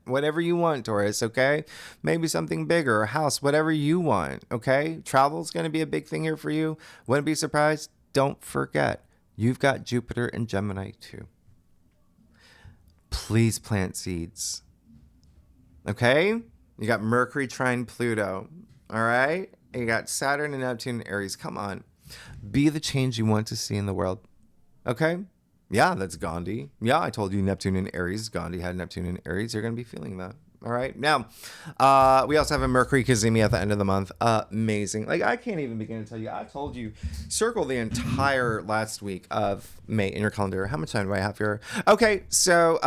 Taurus, okay? Maybe something bigger, a house, whatever you want, okay? Travel's going to be a big thing here for you. Wouldn't be surprised. Don't forget, you've got Jupiter and Gemini too. Please plant seeds. Okay? You got Mercury trine Pluto. All right? And you got Saturn and Neptune and Aries. Come on. Be the change you want to see in the world. Okay? Yeah, that's Gandhi. Yeah, I told you Neptune and Aries. Gandhi had Neptune and Aries. You're going to be feeling that. All right. Now, we also have a Mercury Kazemi at the end of the month. Amazing. Like, I can't even begin to tell you. I told you, circle the entire last week of May in your calendar. How much time do I have here? Okay. So,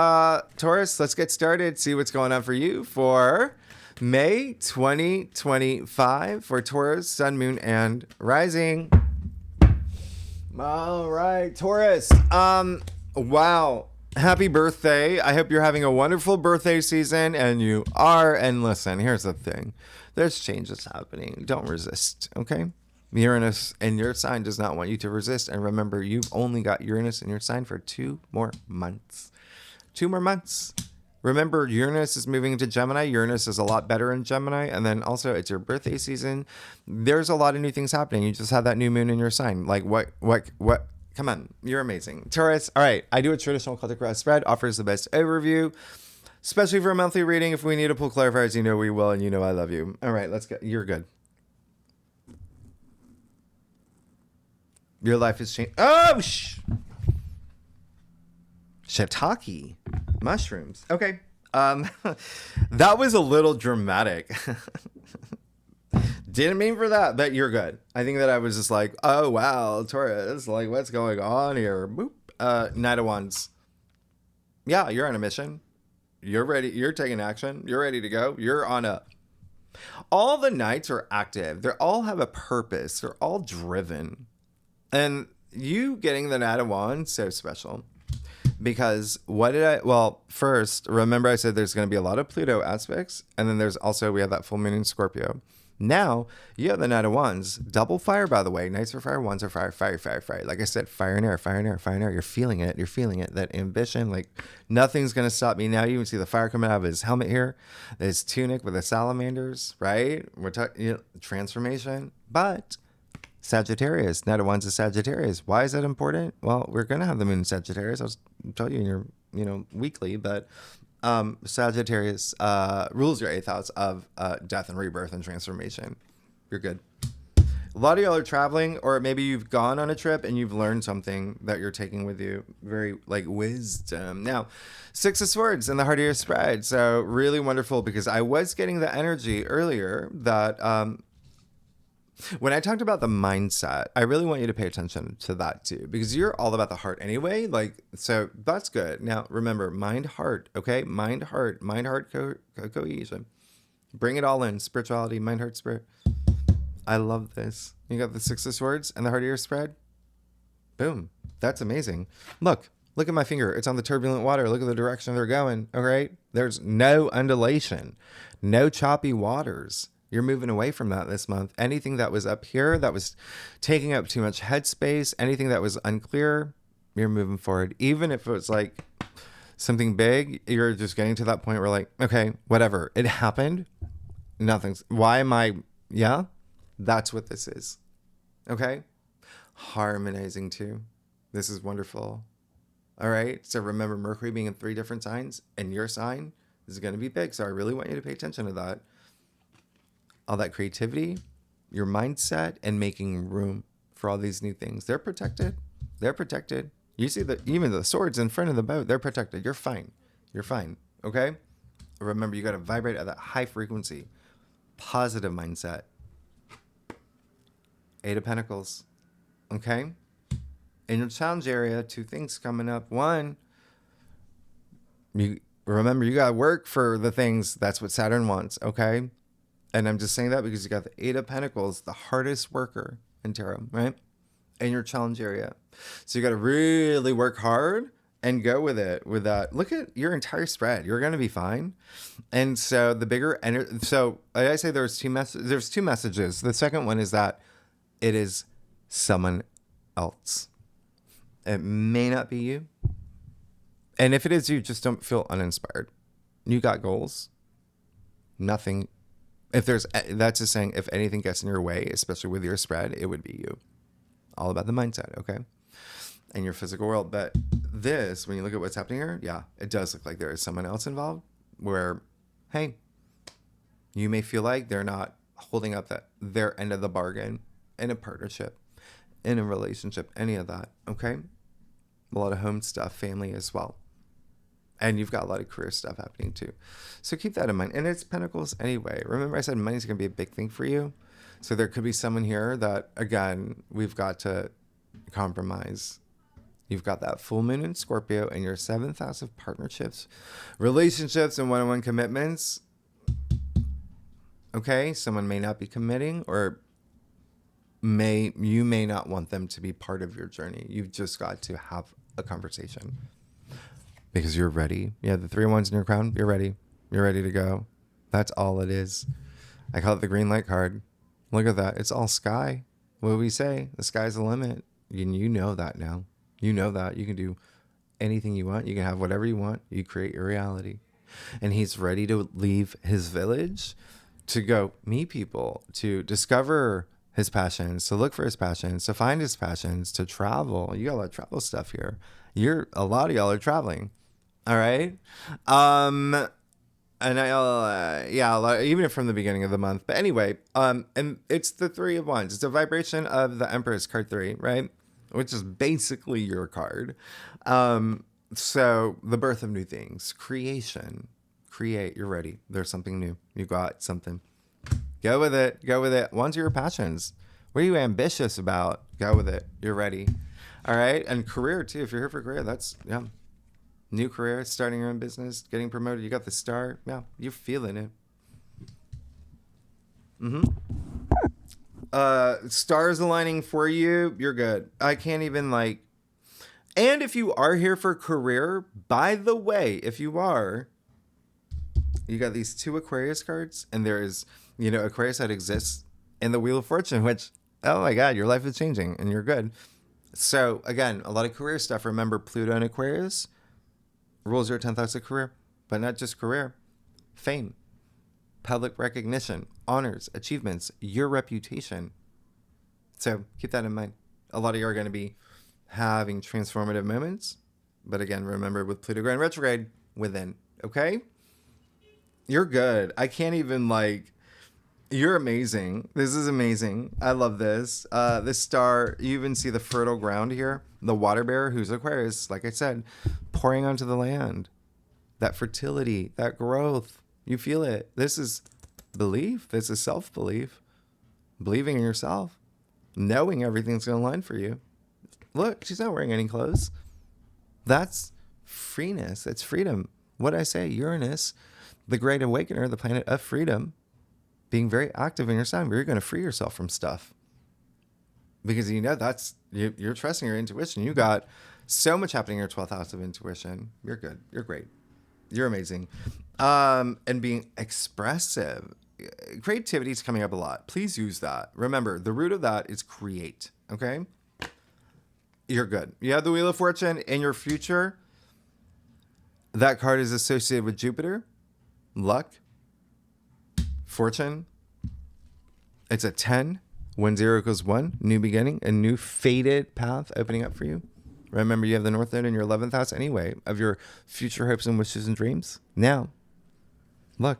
Taurus, let's get started. See what's going on for you for May 2025 for Taurus, Sun, Moon, and Rising. All right, Taurus. Wow. Happy birthday. I hope you're having a wonderful birthday season, and you are. And listen, here's the thing. There's changes happening. Don't resist, okay? Uranus in your sign does not want you to resist. And remember, you've only got Uranus in your sign for 2 more months. 2 more months. Remember, Uranus is moving into Gemini. Uranus is a lot better in Gemini. And then also, it's your birthday season. There's a lot of new things happening. You just had that new moon in your sign. Like, what? Come on, you're amazing. Taurus, all right, I do a traditional Celtic Cross spread, offers the best overview, especially for a monthly reading. If we need to pull clarifiers, you know we will, and you know I love you. All right, let's go. You're good. Your life is changing. Oh, shiitake. Mushrooms. Okay. That was a little dramatic. Didn't mean for that, but you're good. I think that I was just like, oh, wow, Taurus, like, what's going on here? Boop. Knight of Wands. Yeah, you're on a mission. You're ready. You're taking action. You're ready to go. You're on a... All the knights are active. They all have a purpose. They're all driven. And you getting the Knight of Wands, so special. Because well, first, remember I said there's going to be a lot of Pluto aspects. And then there's also, we have that full moon in Scorpio. Now, you have the Knight of Wands. Double fire, by the way. Knights are fire, Wands are fire, fire, fire, fire. Like I said, fire and air, fire and air, fire and air. You're feeling it. You're feeling it. That ambition, like nothing's going to stop me. Now you even see the fire coming out of his helmet here. His tunic with the salamanders, right? We're talking transformation. But Sagittarius, Knight of Wands is Sagittarius. Why is that important? Well, we're going to have the moon in Sagittarius. I'll tell you in your, weekly, but... Sagittarius rules your 8th house of death and rebirth and transformation. You're good. A lot of y'all are traveling, or maybe you've gone on a trip and you've learned something that you're taking with you. Very like wisdom. Now, Six of Swords in the heart of your spread. So really wonderful, because I was getting the energy earlier that when I talked about the mindset, I really want you to pay attention to that too, because you're all about the heart anyway. Like, so that's good. Now, remember, mind, heart, okay? Mind, heart, cohesion. Bring it all in. Spirituality, mind, heart, spirit. I love this. You got the Six of Swords and the heart of your spread. Boom. That's amazing. Look at my finger. It's on the turbulent water. Look at the direction they're going. All right. There's no undulation, no choppy waters. You're moving away from that this month. Anything that was up here that was taking up too much headspace, anything that was unclear, you're moving forward. Even if it was like something big, you're just getting to that point where like, okay, whatever. It happened. Nothing's, why am I, yeah, that's what this is. Okay. Harmonizing too. This is wonderful. All right. So remember, Mercury being in 3 different signs, and your sign is going to be big. So I really want you to pay attention to that. All that creativity, your mindset, and making room for all these new things. They're protected. They're protected. You see that even the swords in front of the boat, they're protected. You're fine. You're fine. Okay? Remember, you got to vibrate at that high frequency, positive mindset. 8 of Pentacles. Okay? In your challenge area, 2 things coming up. 1, you remember, you got to work for the things. That's what Saturn wants. Okay? And I'm just saying that because you got the 8 of Pentacles, the hardest worker in tarot, right? In your challenge area. So you got to really work hard and go with it, with that. Look at your entire spread. You're going to be fine. And so the bigger, so I say there's 2 messages. The second one is that it is someone else. It may not be you. And if it is you, just don't feel uninspired. You got goals. Nothing. If there's, that's just saying, if anything gets in your way, especially with your spread, it would be you. All about the mindset, okay? And your physical world. But this, when you look at what's happening here, yeah, it does look like there is someone else involved where, hey, you may feel like they're not holding up their end of the bargain in a partnership, in a relationship, any of that, okay? A lot of home stuff, family as well. And you've got a lot of career stuff happening too. So keep that in mind. And it's Pentacles anyway. Remember I said money's going to be a big thing for you. So there could be someone here that, again, we've got to compromise. You've got that full moon in Scorpio and your 7th house of partnerships, relationships, and one-on-one commitments. Okay, someone may not be committing, or you may not want them to be part of your journey. You've just got to have a conversation. Because you're ready. Yeah, the 3 of Wands in your crown, you're ready. You're ready to go. That's all it is. I call it the green light card. Look at that. It's all sky. What do we say? The sky's the limit. You know that now. You know that. You can do anything you want. You can have whatever you want. You create your reality. And he's ready to leave his village to go meet people, to discover his passions, to look for his passions, to find his passions, to travel. You got a lot of travel stuff here. A lot of y'all are traveling. All right. And even from the beginning of the month. But anyway, and it's the 3 of Wands. It's a vibration of the Empress, card 3, right? Which is basically your card. So the birth of new things, creation, create. You're ready. There's something new. You got something. Go with it. Go with it. One's your passions. What are you ambitious about? Go with it. You're ready. All right. And career too. If you're here for career, that's, yeah. New career, starting your own business, getting promoted. You got the star. Yeah, you're feeling it. Stars aligning for you. You're good. I can't even like. And if you are here for career, by the way, if you are, you got these 2 Aquarius cards, and there is, Aquarius that exists in the Wheel of Fortune, which, oh my God, your life is changing and you're good. So again, a lot of career stuff. Remember, Pluto and Aquarius rules your 10th house of career, but not just career, fame, public recognition, honors, achievements, your reputation. So keep that in mind. A lot of you are going to be having transformative moments, but again, remember with Pluto going retrograde within, okay? You're good. I can't even You're amazing. This is amazing. I love this. This star, you even see the fertile ground here. The water bearer, who's Aquarius, like I said, pouring onto the land. That fertility, that growth. You feel it. This is belief. This is self-belief. Believing in yourself. Knowing everything's going to align for you. Look, she's not wearing any clothes. That's freeness. That's freedom. What did I say? Uranus, the great awakener, the planet of freedom, being very active in your sign, where you're going to free yourself from stuff. Because you know that's, you're trusting your intuition. You got so much happening in your 12th house of intuition. You're good. You're great. You're amazing. And being expressive. Creativity is coming up a lot. Please use that. Remember, the root of that is create. Okay? You're good. You have the Wheel of Fortune in your future. That card is associated with Jupiter, luck, fortune. It's a 10. 1 0 equals 1. New beginning. A new fated path opening up for you. Remember, you have the North Node in your 11th house anyway of your future hopes and wishes and dreams. Now, look,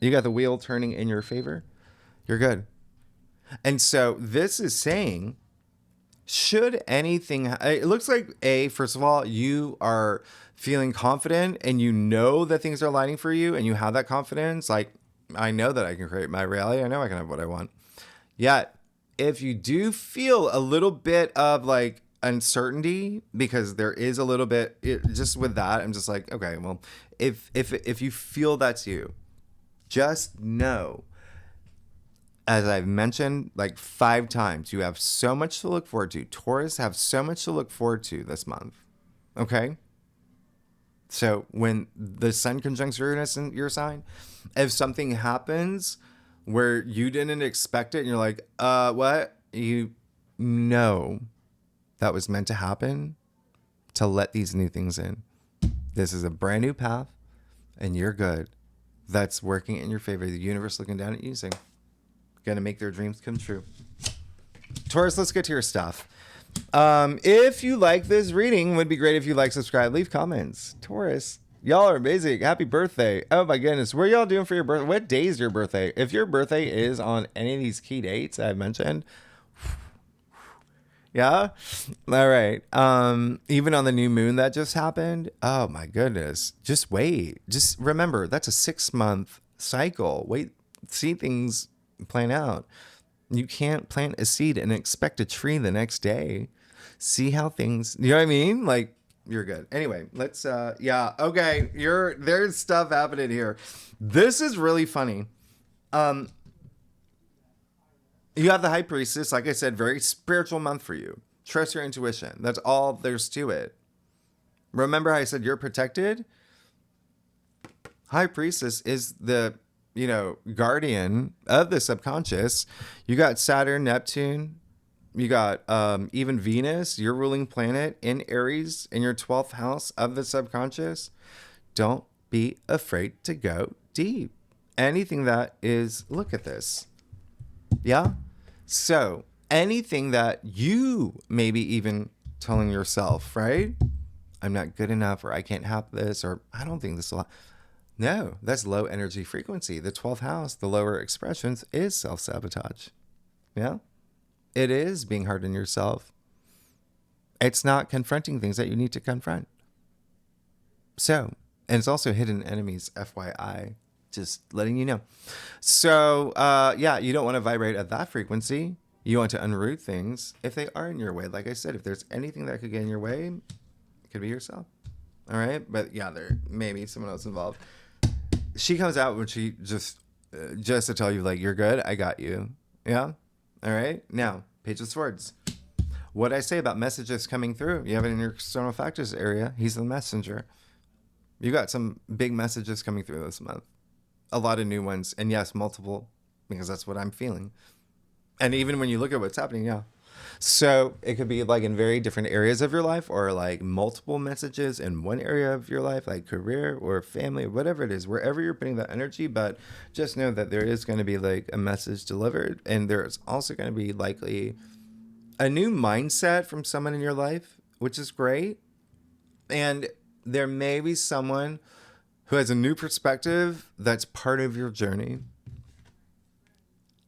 you got the wheel turning in your favor. You're good. And so this is saying, should anything, it looks like first of all, you are feeling confident and you know that things are aligning for you and you have that confidence. Like, I know that I can create my reality. I know I can have what I want. Yet, if you do feel a little bit of like uncertainty, because there is a little bit, just with that, I'm just like, okay, well, if you feel that's you, just know, as I've mentioned like 5 times, you have so much to look forward to. Taurus have so much to look forward to this month. Okay? So when the sun conjuncts Uranus in your sign, if something happens where you didn't expect it and you're like, what? You know that was meant to happen to let these new things in. This is a brand new path and you're good. That's working in your favor. The universe looking down at you saying, gonna make their dreams come true. Taurus, let's get to your stuff. If you like this reading, would be great if you like, subscribe, leave comments. Taurus, y'all are amazing. Happy birthday. Oh my goodness. What are y'all doing for your birthday? What day is your birthday? If your birthday is on any of these key dates I've mentioned, yeah. All right. Even on the new moon that just happened. Oh my goodness. Just wait. Just remember, that's a 6-month cycle. Wait, see things plan out. You can't plant a seed and expect a tree the next day. See how things, you know what I mean? Like, you're good. Anyway, let's, yeah. Okay. There's stuff happening here. This is really funny. You have the High Priestess, like I said, very spiritual month for you. Trust your intuition. That's all there's to it. Remember how I said you're protected? High Priestess is the, guardian of the subconscious. You got Saturn, Neptune. You got even Venus, your ruling planet in Aries in your 12th house of the subconscious. Don't be afraid to go deep. Anything that is, look at this. Yeah? So anything that you maybe even telling yourself, right? I'm not good enough, or I can't have this, or I don't think this will. No, that's low energy frequency. The 12th house, the lower expressions, is self-sabotage. Yeah? It is being hard on yourself. It's not confronting things that you need to confront. So, and it's also hidden enemies, FYI. Just letting you know. So, yeah, you don't want to vibrate at that frequency. You want to unroot things if they are in your way. Like I said, if there's anything that could get in your way, it could be yourself. All right? But yeah, there may be someone else involved. She comes out when she just to tell you, like, you're good. I got you. Yeah? All right? Now, Page of Swords. What I say about messages coming through, you have it in your external factors area. He's the messenger. You got some big messages coming through this month. A lot of new ones. And yes, multiple, because that's what I'm feeling. And even when you look at what's happening, yeah. So it could be like in very different areas of your life, or like multiple messages in one area of your life, like career or family, whatever it is, wherever you're putting that energy. But just know that there is going to be like a message delivered. And there's also going to be likely a new mindset from someone in your life, which is great. And there may be someone who has a new perspective that's part of your journey.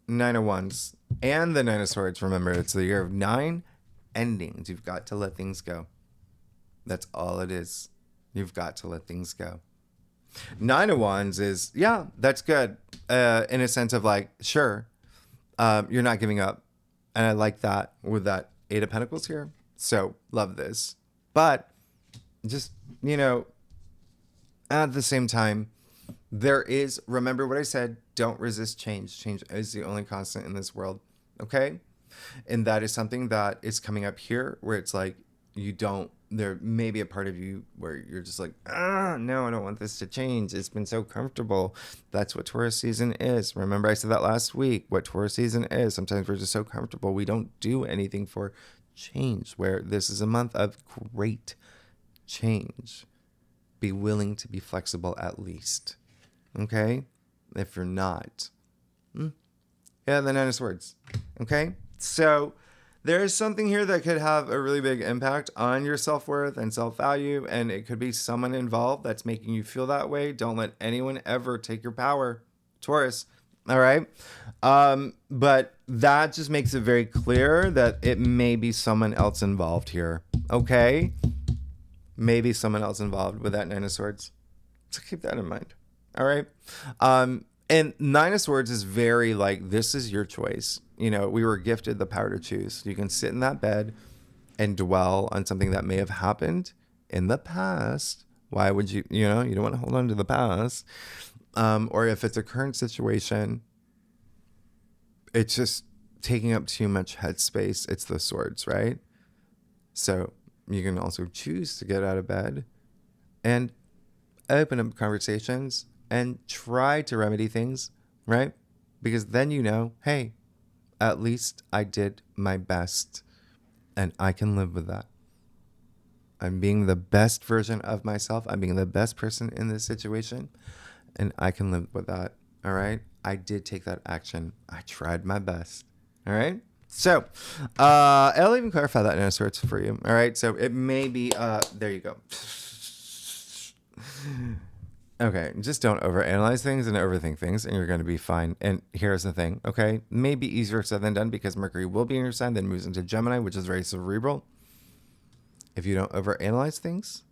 Nine of Wands and the Nine of Swords. Remember, it's the year of 9 endings. You've got to let things go. That's all it is. You've got to let things go. Nine of Wands is, yeah, that's good. In a sense of like, sure, you're not giving up. And I like that with that Eight of Pentacles here. So love this. But just, at the same time, there is, remember what I said, don't resist change. Change is the only constant in this world. Okay? And that is something that is coming up here where it's like, there may be a part of you where you're just like, no, I don't want this to change. It's been so comfortable. That's what Taurus season is. Remember I said that last week, what Taurus season is. Sometimes we're just so comfortable. We don't do anything for change, where this is a month of great change. Be willing to be flexible at least. Okay? If you're not. Yeah, the Nine of Swords. Okay? So there's something here that could have a really big impact on your self-worth and self-value, and it could be someone involved that's making you feel that way. Don't let anyone ever take your power, Taurus. All right? But that just makes it very clear that it may be someone else involved here. Okay? Maybe someone else involved with that Nine of Swords. So keep that in mind. All right? And Nine of Swords is very like, this is your choice. We were gifted the power to choose. You can sit in that bed and dwell on something that may have happened in the past. Why would you don't want to hold on to the past. Or if it's a current situation, it's just taking up too much headspace. It's the swords, right? So you can also choose to get out of bed and open up conversations and try to remedy things, right? Because then hey, at least I did my best and I can live with that. I'm being the best version of myself. I'm being the best person in this situation and I can live with that. All right. I did take that action. I tried my best. All right. So, I'll even clarify that in a sort for you. All right. So it may be, there you go. Okay, just don't overanalyze things and overthink things, and you're going to be fine. And here's the thing, okay? Maybe easier said than done because Mercury will be in your sign, then moves into Gemini, which is very cerebral. If you don't overanalyze things,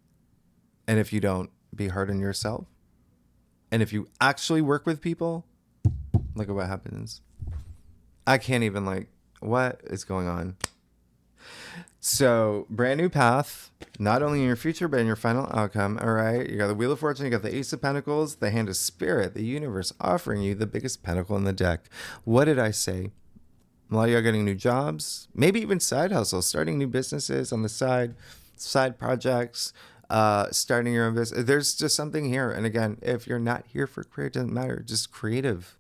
and if you don't be hard on yourself, and if you actually work with people, look at what happens. I can't even what is going on? So, brand new path, not only in your future, but in your final outcome. All right. You got the Wheel of Fortune. You got the Ace of Pentacles, the Hand of Spirit, the universe offering you the biggest pentacle in the deck. What did I say? A lot of y'all getting new jobs, maybe even side hustles, starting new businesses on the side projects, starting your own business. There's just something here. And again, if you're not here for career, it doesn't matter. Just creative.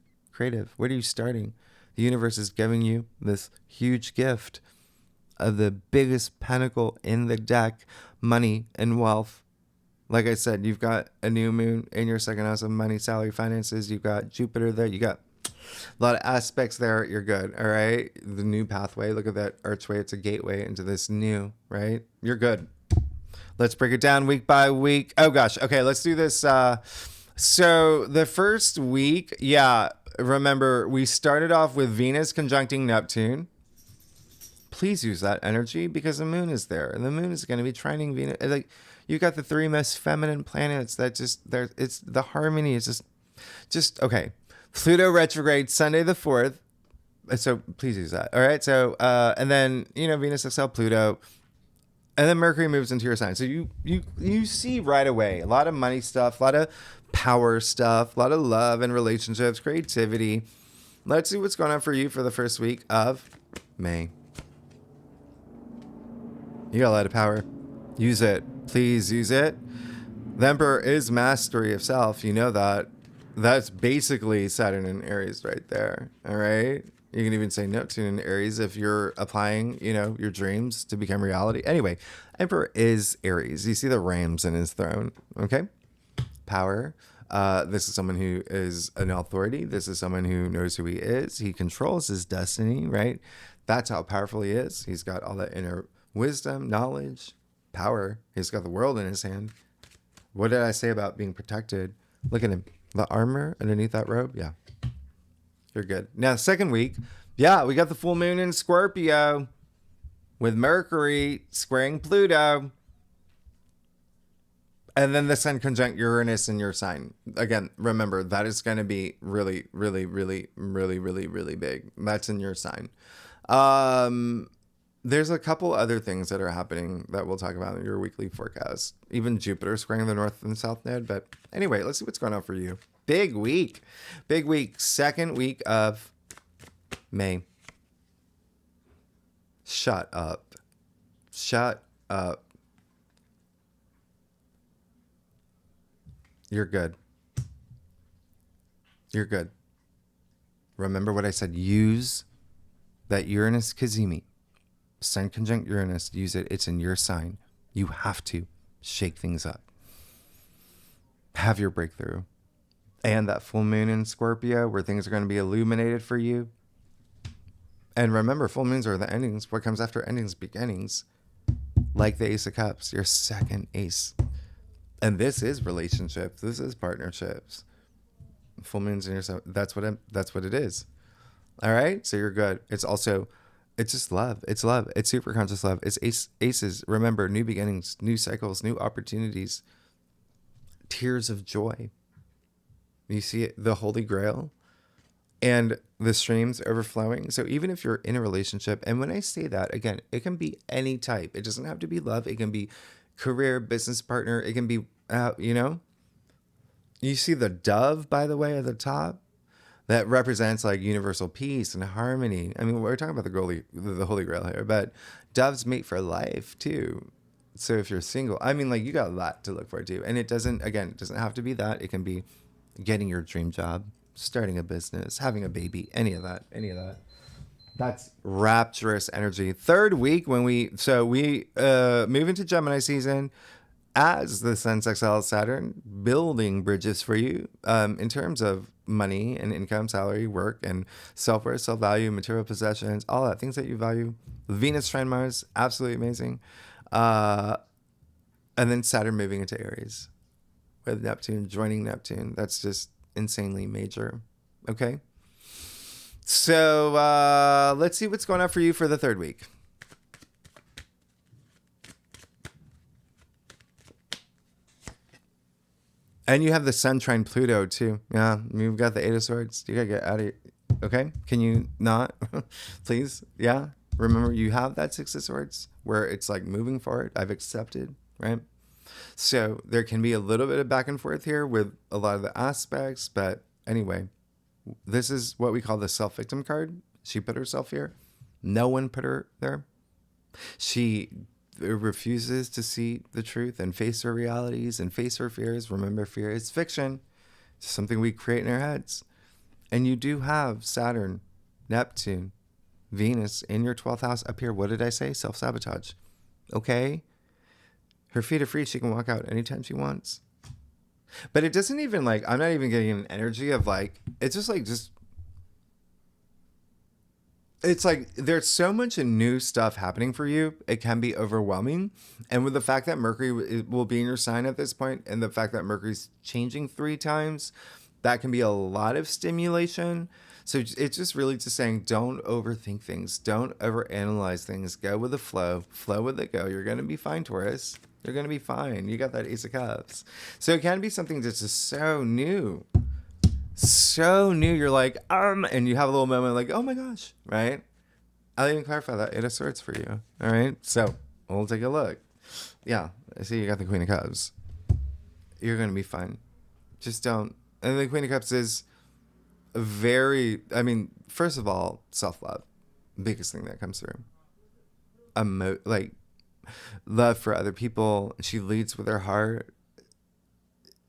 What are you starting? The universe is giving you this huge gift of the biggest pentacle in the deck, money and wealth. Like I said, you've got a new moon in your second house of money, salary, finances. You've got Jupiter there. You got a lot of aspects there. You're good. All right. The new pathway. Look at that archway. It's a gateway into this new, right? You're good. Let's break it down week by week. Oh gosh. Okay. Let's do this. So the first week, remember we started off with Venus conjuncting Neptune. Please use that energy because the moon is there and the moon is going to be trining Venus. Like you got the three most feminine planets that just there. It's the harmony is just okay. Pluto retrograde Sunday the 4th. So please use that. All right. So, and then, Venus exile Pluto and then Mercury moves into your sign. So you see right away, a lot of money stuff, a lot of power stuff, a lot of love and relationships, creativity. Let's see what's going on for you for the first week of May. You got a lot of power. Use it. Please use it. The Emperor is mastery of self. You know that. That's basically Saturn and Aries right there. All right. You can even say Neptune and Aries if you're applying, your dreams to become reality. Anyway, Emperor is Aries. You see the rams in his throne. Okay. Power. This is someone who is an authority. This is someone who knows who he is. He controls his destiny, right? That's how powerful he is. He's got all that inner wisdom, knowledge, power. He's got the world in his hand. What did I say about being protected? Look at him. The armor underneath that robe. Yeah. You're good. Now, second week, yeah, we got the full moon in Scorpio with Mercury squaring Pluto. And then the sun conjunct Uranus in your sign. Again, remember, that is going to be really, really, really, really, really, really big. That's in your sign. There's a couple other things that are happening that we'll talk about in your weekly forecast. Even Jupiter squaring the north and south node. But anyway, let's see what's going on for you. Big week. Big week. Second week of May. Shut up. Shut up. You're good. You're good. Remember what I said. Use that Uranus Kazemi. Sun conjunct Uranus. Use it. It's in your sign. You have to shake things up. Have your breakthrough. And that full moon in Scorpio where things are going to be illuminated for you. And remember, full moons are the endings. What comes after endings? Beginnings. Like the Ace of Cups. Your second ace. And this is relationships. This is partnerships. Full moons in yourself. That's what it is. All right. So you're good. It's just love. It's love. It's super conscious love. It's aces. Remember, new beginnings, new cycles, new opportunities, tears of joy. You see it, the Holy Grail and the streams overflowing. So even if you're in a relationship, and when I say that, again, it can be any type. It doesn't have to be love. It can be career, business partner. It can be, you see the dove, by the way, at the top that represents like universal peace and harmony. I mean, we're talking about the Holy Grail here, but doves mate for life too. So if you're single, I mean, like you got a lot to look forward to. And it doesn't have to be that. It can be getting your dream job, starting a business, having a baby, any of that. That's rapturous energy. Third week when we move into Gemini season as the Sun sextiles Saturn, building bridges for you in terms of money and income, salary, work, and self-worth, self-value, material possessions, all that, things that you value. Venus trine Mars, absolutely amazing. And then Saturn moving into Aries with Neptune, joining Neptune. That's just insanely major. Okay. So let's see what's going on for you for the third week. And you have the Sun trine Pluto too. Yeah, you've got the Eight of Swords. You gotta get out of here. Okay, can you not? Please? Yeah. Remember, you have that Six of Swords where it's like moving forward. I've accepted, right? So there can be a little bit of back and forth here with a lot of the aspects. But anyway, this is what we call the self-victim card. She put herself here. No one put her there. She refuses to see the truth and face her realities and face her fears. Remember, fear is fiction. It's something we create in our heads. And you do have Saturn, Neptune, Venus in your 12th house up here. What did I say? Self-sabotage. Okay? Her feet are free. She can walk out anytime she wants. But it doesn't even like, I'm not even getting an energy of like, it's just like, it's like there's so much new stuff happening for you. It can be overwhelming. And with the fact that Mercury will be in your sign at this point, and the fact that Mercury's changing 3 times, that can be a lot of stimulation. So it's just really just saying, don't overthink things. Don't overanalyze things. Go with the flow. Flow with it. Go. You're going to be fine, Taurus. You're going to be fine. You got that Ace of Cups. So it can be something that's just so new. So new. You're like, and you have a little moment like, oh my gosh, right? I'll even clarify that Eight of Swords for you. All right. So we'll take a look. Yeah. I see you got the Queen of Cups. You're going to be fine. Just don't. And the Queen of Cups is first of all, self-love. Biggest thing that comes through. Like love for other people. She leads with her heart.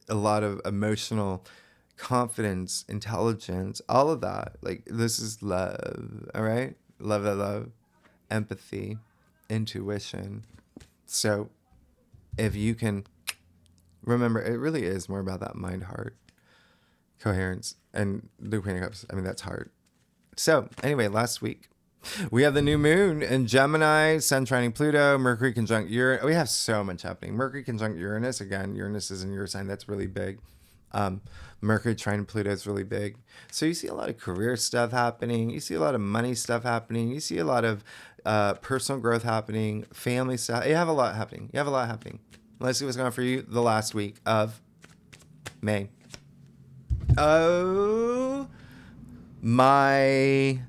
A lot of emotional confidence, intelligence, all of that. Like this is love. All right. Love, empathy, intuition. So if you can remember, it really is more about that mind, heart, coherence, and the Queen of Cups. I mean, that's hard. So anyway, last week we have the new moon in Gemini, Sun trining Pluto, Mercury conjunct Uranus. We have so much happening. Mercury conjunct Uranus. Again, Uranus is in your sign. That's really big. Mercury trine Pluto is really big. So you see a lot of career stuff happening. You see a lot of money stuff happening. You see a lot of personal growth happening, family stuff. You have a lot happening. Let's see what's going on for you the last week of May. Oh, my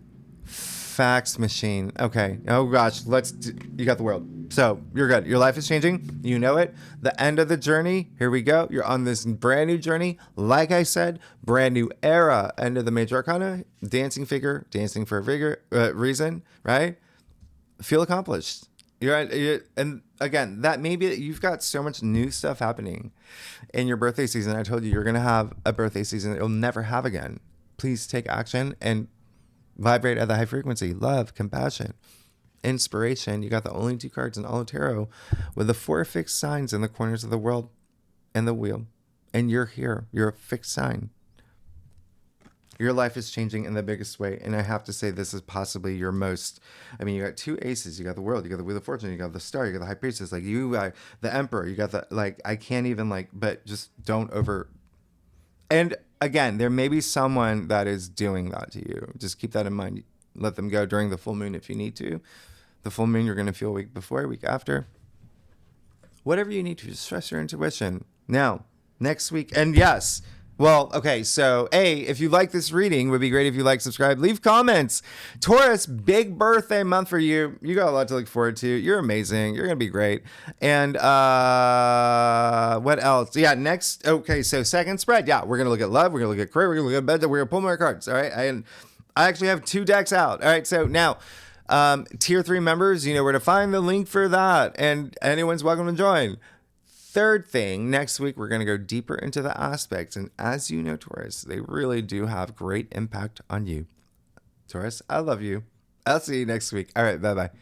fax machine. Okay. Oh gosh. You got the world. So you're good. Your life is changing. You know it. The end of the journey. Here we go. You're on this brand new journey. Like I said, brand new era. End of the major arcana. Dancing figure. Dancing for a reason. Right? Feel accomplished. And again, that maybe you've got so much new stuff happening in your birthday season. I told you you're going to have a birthday season that you'll never have again. Please take action and vibrate at the high frequency. Love, compassion, inspiration. You got the only 2 cards in all of tarot with the 4 fixed signs in the corners of the world and the wheel. And you're here. You're a fixed sign. Your life is changing in the biggest way. And I have to say, this is possibly your most, you got 2 aces. You got the world, you got the wheel of fortune, you got the star, you got the high priestess, like you, the emperor, you got the, I can't even but just don't over. And again, there may be someone that is doing that to you. Just keep that in mind. Let them go during the full moon if you need to. The full moon, you're going to feel a week before, a week after. Whatever you need to, just trust your intuition. Now, next week, and yes, well, okay, so if you like this reading, it would be great if you like, subscribe, leave comments. Taurus, big birthday month for you. You got a lot to look forward to. You're amazing. You're going to be great. And what else? Yeah, next. Okay, so second spread. Yeah, we're going to look at love. We're going to look at career. We're going to look at bed. We're going to pull more cards. All right. I actually have 2 decks out. All right. So now, tier 3 members, you know where to find the link for that. And anyone's welcome to join. Third thing, next week, we're going to go deeper into the aspects. And as you know, Taurus, they really do have great impact on you. Taurus, I love you. I'll see you next week. All right. Bye-bye.